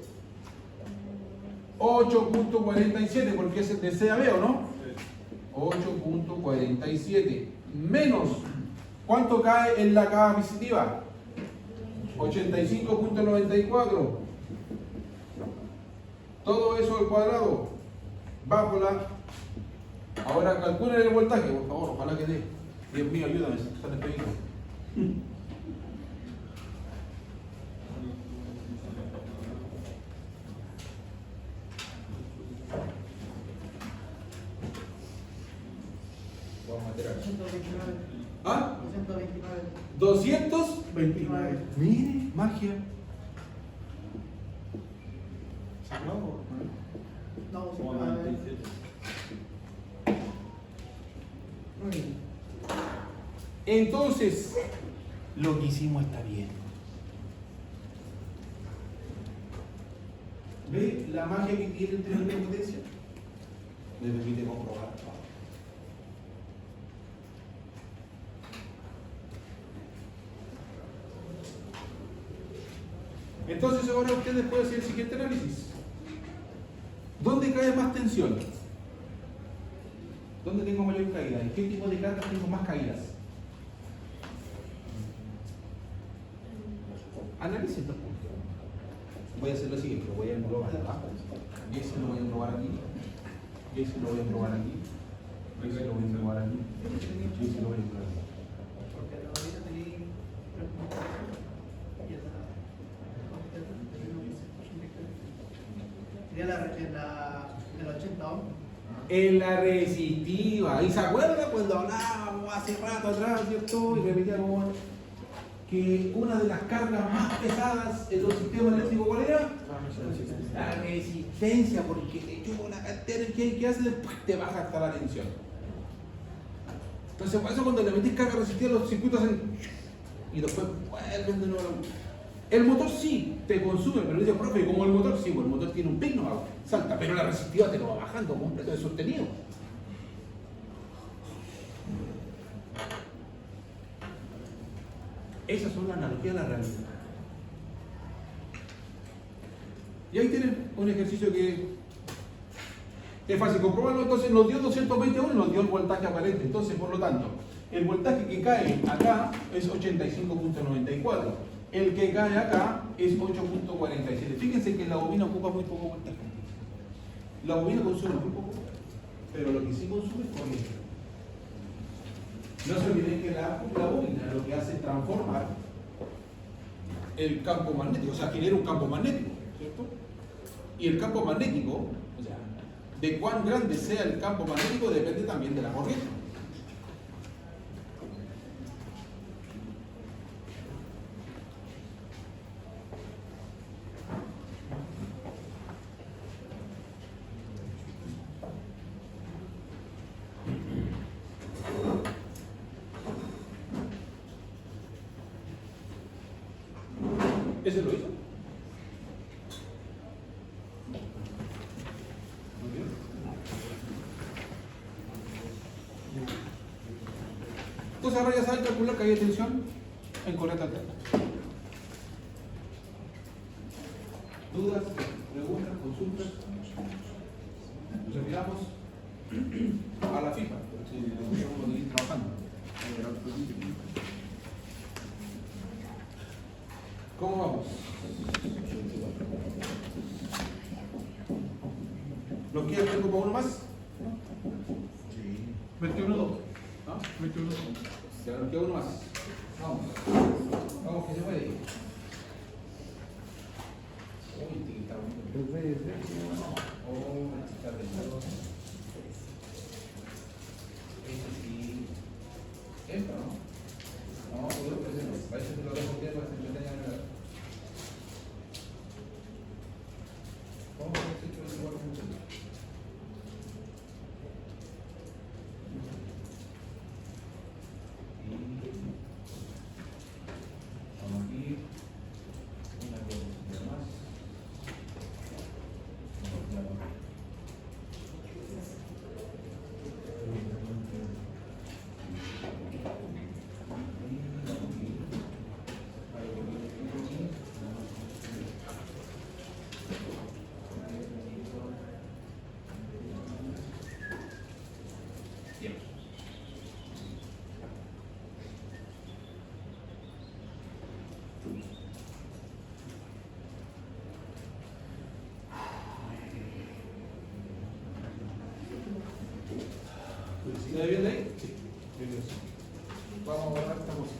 8.47, porque es de C a B, ¿o no? 8.47 menos, ¿cuánto cae en la capacitiva? 85.94. Todo eso al cuadrado bajo la... Ahora calculen el voltaje, por favor, ojalá que dé. Dios mío, ayúdame, se están despedidos. Vamos a meter aquí. 229. ¿Ah? 229. 229. Mire, magia. No, 97. Muy bien. Entonces, lo que hicimos está bien. la magia que tiene el tren de potencia me permite comprobar. Entonces ahora ustedes pueden hacer el siguiente análisis. ¿Dónde cae más tensión? ¿Dónde tengo mayor caída? ¿En qué tipo de cargas tengo más caídas? Analicen los puntos. Voy a hacer lo siguiente, lo voy a englobar acá. Y ese lo voy a englobar aquí. Y ese lo voy a englobar aquí. Y ese lo voy a englobar aquí. Y ese lo voy a englobar aquí. Porque la bobina tenía en la 80 ohm. En la resistiva. ¿Y se acuerda cuando hablábamos hace rato atrás, ¿cierto? Y repetíamos que una de las cargas más pesadas en los sistemas eléctricos, ¿cuál era? La resistencia, porque te chupa una cantera que hace después te baja hasta la tensión. Entonces, por eso cuando le metís carga resistiva, los circuitos hacen y después vuelven de nuevo. El motor sí te consume, pero dice, profe, como el motor, sí, pues el motor tiene un pic, no salta, pero la resistiva te lo va bajando completo de sostenido. Esas son las analogías de la realidad. Y ahí tienen un ejercicio que es fácil comprobarlo. Entonces nos dio 220 ohms y nos dio el voltaje aparente. Entonces, por lo tanto, el voltaje que cae acá es 85.94. El que cae acá es 8.47. Fíjense que la bobina ocupa muy poco voltaje. La bobina consume muy poco, pero lo que sí consume es corriente. No se olviden que la bobina lo que hace es transformar el campo magnético, o sea, genera un campo magnético, ¿cierto? Y el campo magnético, o sea, de cuán grande sea el campo magnético depende también de la corriente. ¿Ese lo hizo? Muy bien. Entonces ahora ya saben calcular que hay tensión en corriente alterna. ¿Dudas? ¿Preguntas? ¿Consultas? Nos enviamos a la FIFA, si vamos a seguir trabajando. ¿Cómo vamos? ¿Nos queda tiempo para uno más? Sí. 21-2. ¿Ah? 21. Ya nos queda uno más. Vamos. Vamos, que se puede. Uy, te quitaba un Oh, está pensando. Ese sí. Esto, ¿no? No, pues ese no. Parece que lo dejo bien para que se entretengan en el. ¿Cómo se ha hecho ese igual como usted? Vamos aquí. Una cosa más. Bien. ¿Sigue bien de ahí? Sí. Vamos a borrar esta cosa.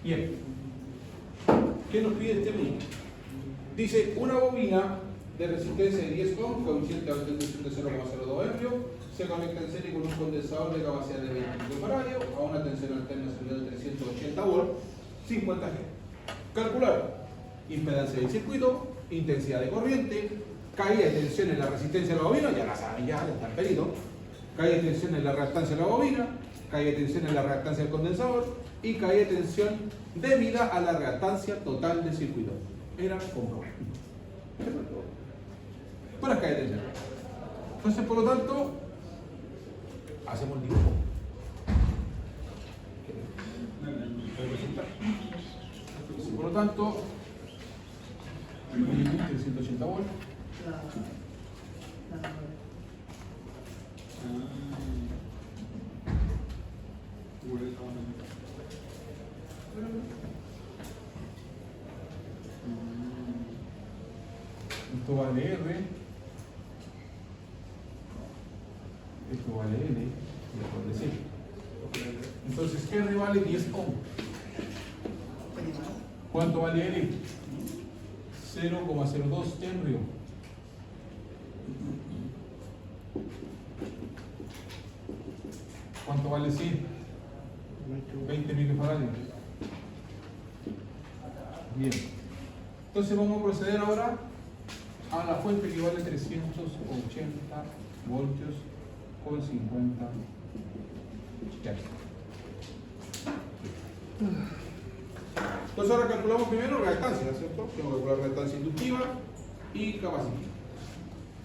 Bien. ¿Qué nos pide este mismo? Dice una bobina de resistencia de 10 ohm, coeficiente de tensión de 0,02 amperios, se conecta en serie con un condensador de capacidad de 20 microfaradio a una tensión alterna celular de 380 volts, 50 G. Calcular impedancia del circuito, intensidad de corriente, caída de tensión en la resistencia de la bobina, ya la saben, ya está el perito, caída de tensión en la reactancia de la bobina, caída de tensión en la reactancia del condensador y caída de tensión debida a la reactancia total del circuito. Era comprobable. Para caída de tensión. Entonces, por lo tanto, hacemos el dibujo. Por lo tanto, 180 volts. Esto vale R, esto vale L, y esto vale C. Entonces R vale 10 ohm. ¿Cuánto vale L? 0,02 henrio. ¿Cuánto vale C? 20 microfaradios. Bien. Entonces vamos a proceder ahora a la fuente que vale 380 voltios con 50 Hz. Entonces ahora calculamos primero reactancia, ¿cierto? Tengo que calcular reactancia inductiva y capacitiva.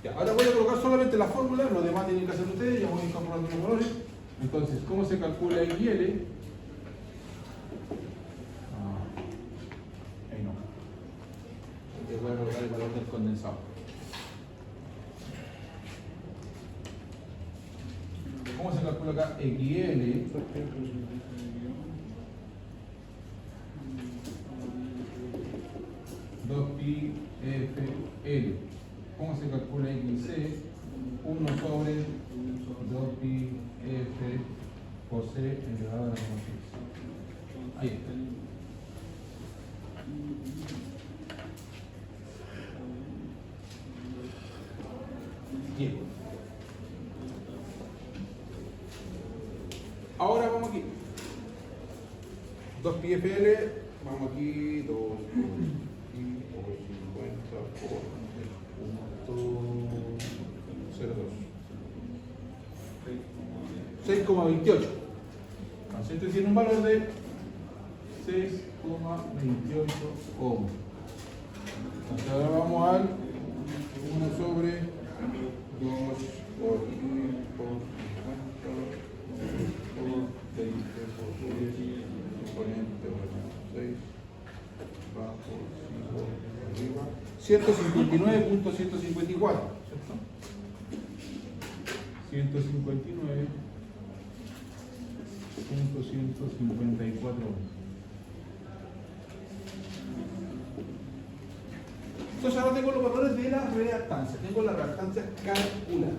Ya, ahora voy a colocar solamente la fórmula, los demás tienen que hacer ustedes, ya voy incorporando los valores. Entonces, ¿cómo se calcula X y L? Ahí no. Voy a colocar el valor del condensador. ¿Cómo se calcula acá? X y L. 2pi FL. ¿Cómo se calcula XC? 1 sobre 2pi F por C elevado a la 6. Ahí está. Bien. Ahora vamos aquí. 2pi FL, vamos aquí, 2 por 50 por 0,2. 6,28. Este tiene un valor de 6,28 ohm. Entonces ahora vamos al 1 sobre 2 por 10 por 50 por 20 por 10 exponente por 6 va por 5 arriba 159.154, ¿cierto? 159.154. Entonces ahora tengo los valores de la reactancia. Tengo la reactancia calculada.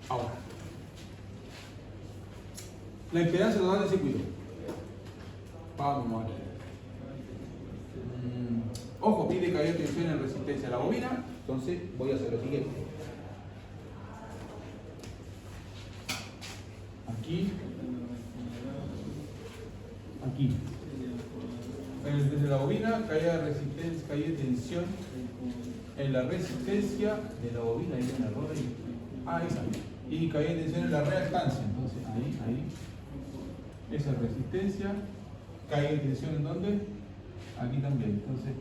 Ahora, la impedancia total del circuito. Vamos a ver. Ojo, pide que haya tensión en resistencia a la bobina. Entonces voy a hacer lo siguiente. Aquí. Aquí. Desde la bobina caía resistencia, caía tensión en la resistencia de la bobina. Ahí en el error ahí. Ahí está. Y caía tensión en la reactancia. Entonces ahí. Esa resistencia. Caía tensión en dónde? Aquí también. Entonces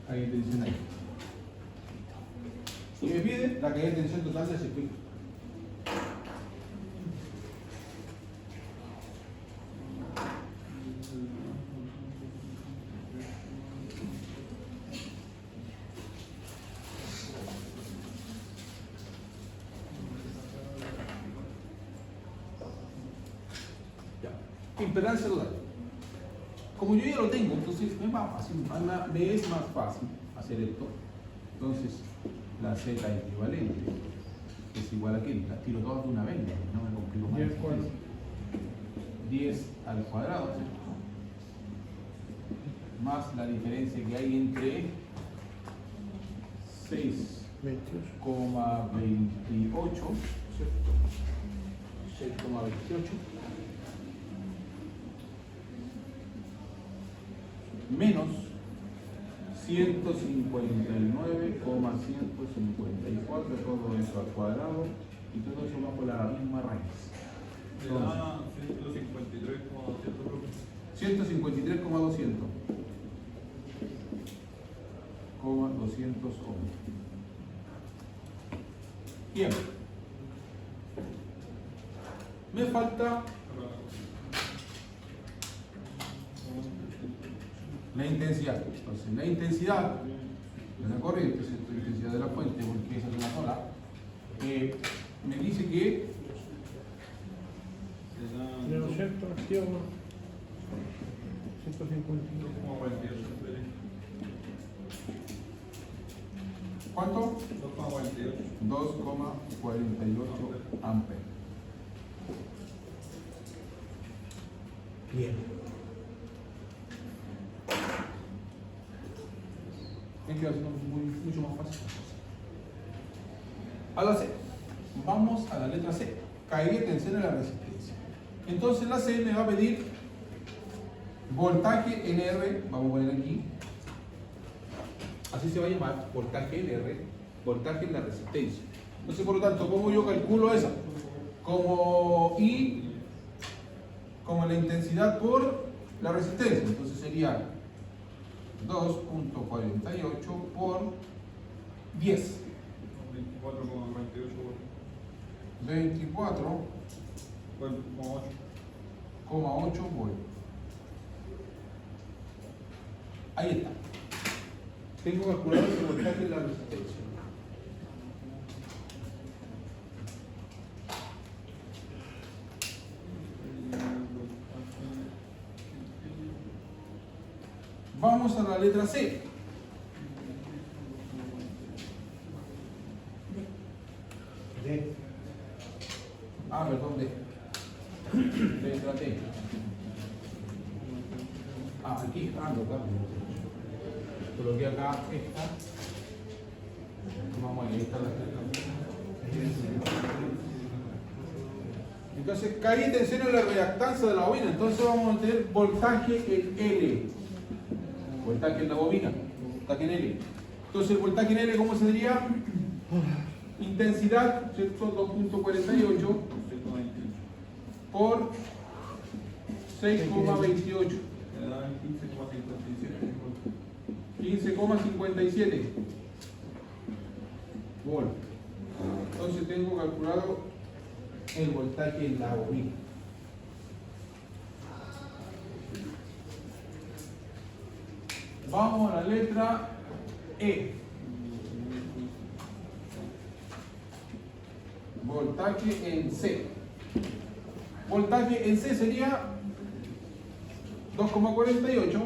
caía tensión ahí. Y me pide la caída de tensión total del circuito. Impedancia total. Como yo ya lo tengo, entonces me es más fácil hacer esto. Entonces, la Z equivalente es igual a qué, las tiro todas de una vez, no me complico más. 10 al cuadrado, ¿cierto? Más la diferencia que hay entre 6,28, ¿cierto? 6,28 menos 159,154, todo eso al cuadrado y todo eso bajo la misma raíz. Le da 153,200. 153,200 ohms. Bien. Me falta la intensidad. Entonces, la intensidad de la corriente, es la intensidad de la fuente, porque esa es una sola, me dice que De 200 activos, 152. ¿cuánto? 2,48. 2,48 amperes. Bien. Me queda haciendo mucho más fácil. A la C. Vamos a la letra C. Caída, tensión en la resistencia. Entonces la C me va a pedir voltaje NR, vamos a poner aquí. Así se va a llamar, voltaje NR, voltaje en la resistencia. Entonces, por lo tanto, ¿cómo yo calculo esa? Como I, como la intensidad por la resistencia. Entonces sería 2,48 por 10. 24,48. 24,8 volts. Ahí está. Tengo calculado el voltaje en la resistencia. Vamos a la letra C. D. Perdón, D. Letra T. Aquí, claro. Coloqué acá esta. Vamos a ver, ahí está la Entonces, caí tensión en la reactancia de la bobina. Entonces vamos a tener voltaje en L. Voltaje en la bobina. Voltaje en L. Entonces, el voltaje en L, ¿cómo se diría? Intensidad, ¿cierto? 2,48 por 6,28. 15,57 volt. Entonces tengo calculado el voltaje en la bobina. Vamos a la letra E. Voltaje en C. Voltaje en C sería 2,48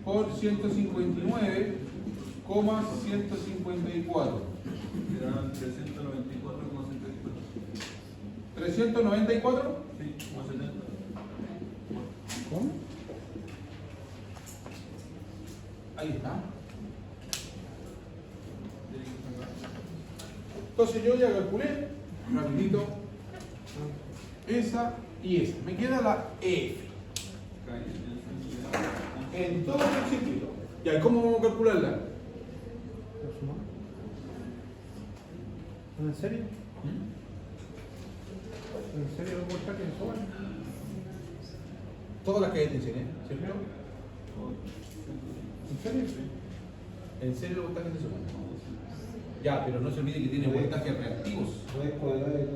por 159,154. Serán 394,74. 394. Sí, como 70. ¿Cómo? Ahí está. Entonces yo ya calculé rapidito esa y esa. Me queda la F en todo el circuito. ¿Y cómo vamos a calcularla? ¿En serio? ¿En serio los voltajes suben? Todas las que hay tensión, ¿cierto? ¿En serio? En serio los voltajes se suman. Ya, pero no se olvide que tiene voltajes reactivos. Raíz cuadrada de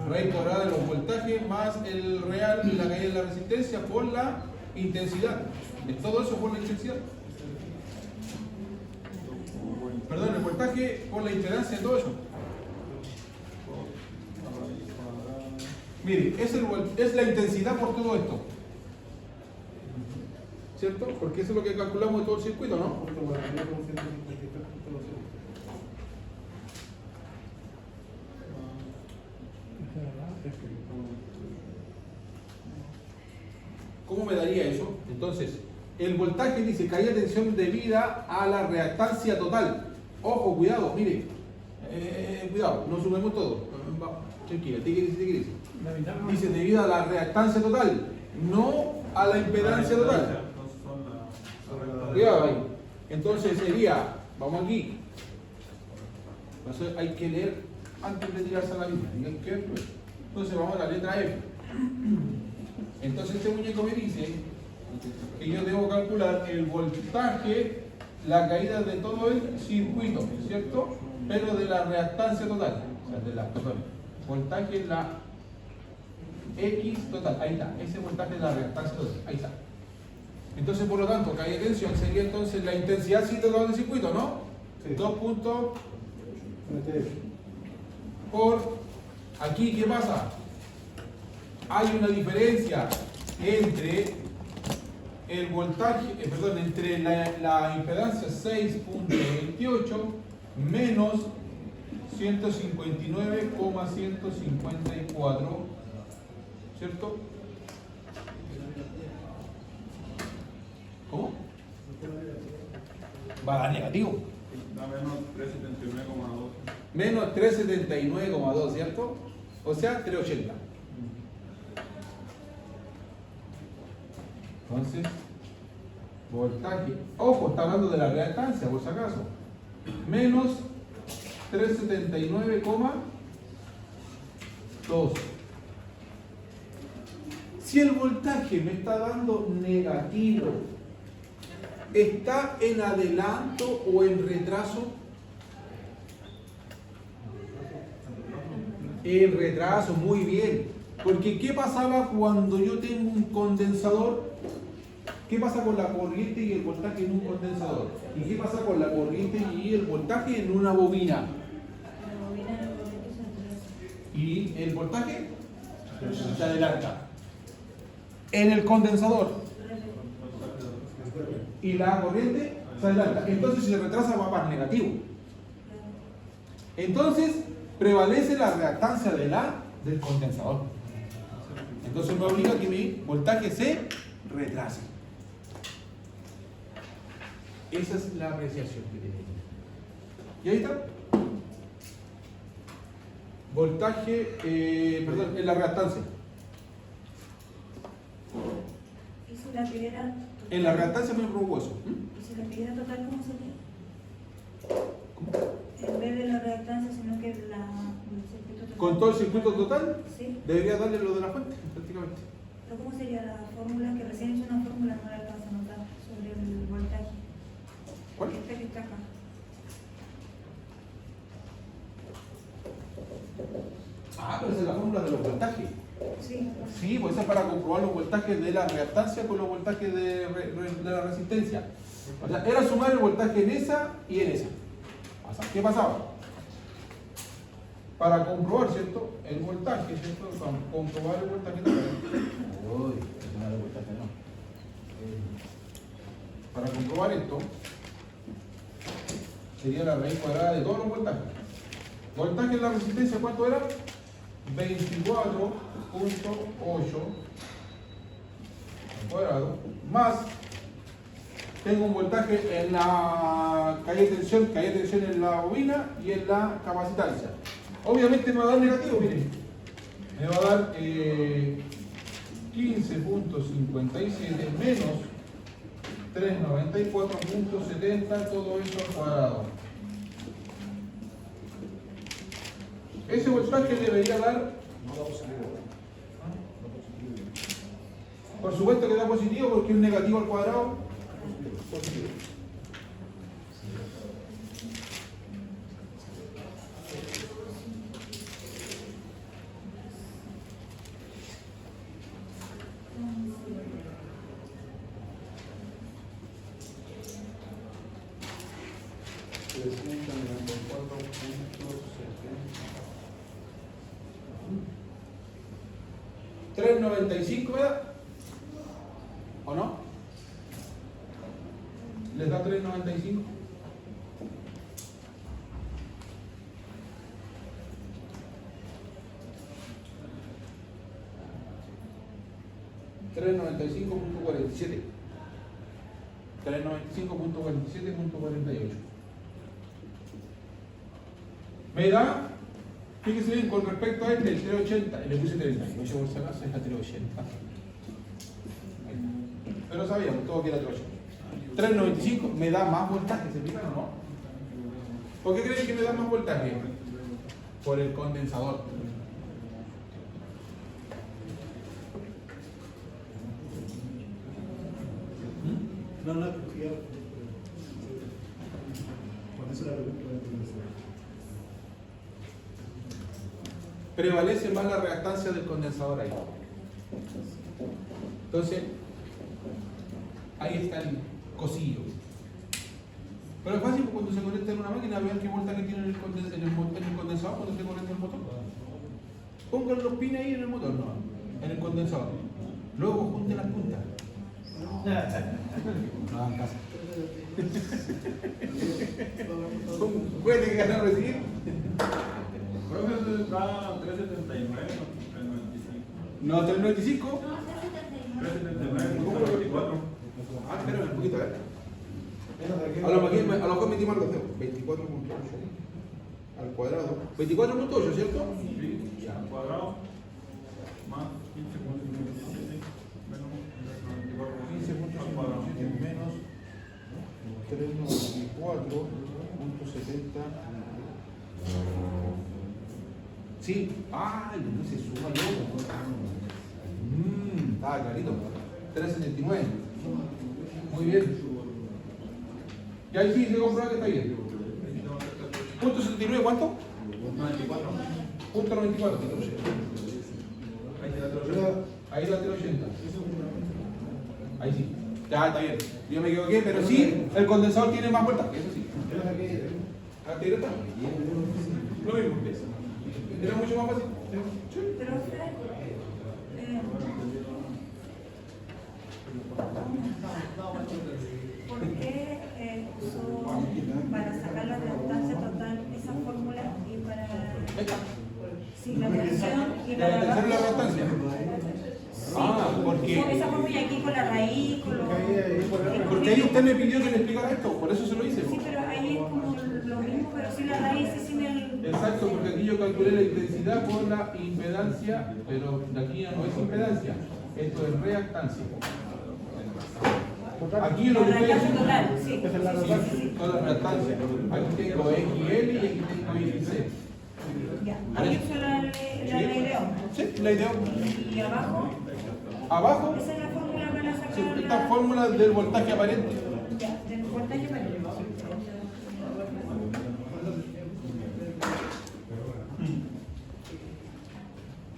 Raíz cuadrada de los voltajes más el real y la caída de la resistencia por la intensidad. Es todo eso por la intensidad. Perdón, el voltaje por la impedancia de todo eso. Mire, es la intensidad por todo esto. ¿Cierto? Porque eso es lo que calculamos de todo el circuito, ¿no? ¿Cómo me daría eso? Entonces, el voltaje dice caída de tensión debida a la reactancia total. Ojo, cuidado, mire. Cuidado, no sumemos todo. Tranquila, te quieres. Dice debido a la reactancia total, no a la impedancia total. Cuidado ahí. Entonces sería, vamos aquí. Entonces hay que leer antes de tirarse a la Biblia. Entonces vamos a la letra F. Entonces este muñeco me dice que yo debo calcular el voltaje, la caída de todo el circuito, ¿cierto? Pero de la reactancia total. O sea, de la, perdón, voltaje en la X total. Ahí está. Ese voltaje de la reactancia total. Ahí está. Entonces, por lo tanto, caída de tensión sería entonces la intensidad sí total del circuito, ¿no? Sí. 2 puntos por aquí, ¿qué pasa? Hay una diferencia entre el voltaje, entre la impedancia 6.28 menos 159,154, ¿cierto? ¿Cómo? Va a dar negativo. Da menos 379,2. Menos 379,2, ¿cierto? O sea, 380. Entonces, voltaje. Ojo, está hablando de la reactancia, por si acaso. Menos 379,2. Si el voltaje me está dando negativo, ¿está en adelanto o en retraso? En retraso, muy bien. Porque ¿qué pasaba cuando yo tengo un condensador? ¿Qué pasa con la corriente y el voltaje en un condensador? ¿Y qué pasa con la corriente y el voltaje en una bobina? Y el voltaje se adelanta. En el condensador. Y la corriente se adelanta. Entonces, si se retrasa, va para negativo. Entonces, prevalece la reactancia del condensador. Entonces, me obliga a que mi voltaje se retrase. Esa es la apreciación que tenemos. ¿Y ahí está? Voltaje, en la reactancia. ¿Y si la piedra? En la reactancia me provocó eso. ¿Y si la piedra total cómo sería? ¿Cómo? En vez de la reactancia, sino que el circuito total. Con todo el circuito total, Sí. debería darle lo de la fuente, prácticamente. Pero ¿cómo sería la fórmula? Que recién hice una fórmula, no la alcanza a notar, sobre el voltaje. ¿Cuál? Esta que está acá. Ah, pero esa es la fórmula de los voltajes. Sí. Sí, pues esa es para comprobar los voltajes de la reactancia con los voltajes de la resistencia. O sea, era sumar el voltaje en esa y en esa. O sea, ¿qué pasaba? Para comprobar, ¿cierto? El voltaje, ¿cierto? Para comprobar el voltaje también. Uy, sumar el voltaje no. Para comprobar esto, sería la raíz cuadrada de todos los voltajes. Voltaje en la resistencia, ¿cuánto era? 24.8 al cuadrado, más tengo un voltaje en la caída de tensión en la bobina y en la capacitancia. Obviamente me va a dar negativo, miren. Me va a dar 15.57 menos 394.70, todo eso al cuadrado. Ese voltaje debería dar. Por supuesto que da positivo porque es negativo al cuadrado. Positivo. ¿395 me da? ¿O no? ¿Les da 395? 395.47. 395.47.48. Me da, fíjese bien, con respecto a este, el 380, y le puse 38 por si acaso, es la 380. Pero sabíamos, todo que era 380. 395 me da más voltaje, ¿se fijan o no? ¿Por qué creen que me da más voltaje? Por el condensador. No, no, ya. Por eso la pregunta. Prevalece más la reactancia del condensador ahí. Entonces, ahí está el cosillo. Pero es fácil cuando se conecta en una máquina, vean qué voltaje tiene en el condensador cuando se conecta el motor. Pongan los pines ahí en el motor, no, en el condensador. Luego junten las puntas. No hagan caso. ¿Puede que ganar recibir? Creo que está 379, no 395. No, 395. 379, 24. Ah, espérame un poquito, a ver. A lo mejor metí mal los dedos. 24.8 al cuadrado. 24.8, ¿cierto? Sí, al cuadrado. Más 15.57. Menos 24. Al cuadrado. 15.57 menos 394.70. Sí. Ay, no se suma luego. Estaba clarito. 379. Muy bien. Y ahí sí se comprueba que está bien. ¿Punto 79 cuánto? 94. Punto 94. Ahí te la 380. Ahí la 380. Ahí sí. Ya está bien. Yo me equivoqué, pero sí, el condensador tiene más vueltas. Eso sí. ¿Ah, te está? Lo mismo. Era mucho más fácil. Sí. Pero ¿por qué usó para sacar la reactancia total esa fórmula y para sí, la reacción y La tercera la reactancia. Ah, porque esa fórmula aquí con la raíz, con los... porque ahí usted me pidió que le explicara esto, por eso se lo hice. Sí, pero ahí es como lo mismo, pero sin la raíz y sin el... Exacto, porque aquí yo calculé la intensidad por la impedancia, pero de aquí ya no es impedancia, esto es reactancia. Aquí lo que La estoy reactancia haciendo total, sí. sí, toda la reactancia. Aquí tengo XL y aquí tengo XC. Ya. Ahí uso la idea. Sí, la idea. Y abajo, Abajo, esa es la fórmula para sacar sí, esta fórmula del voltaje aparente. Ya, del voltaje para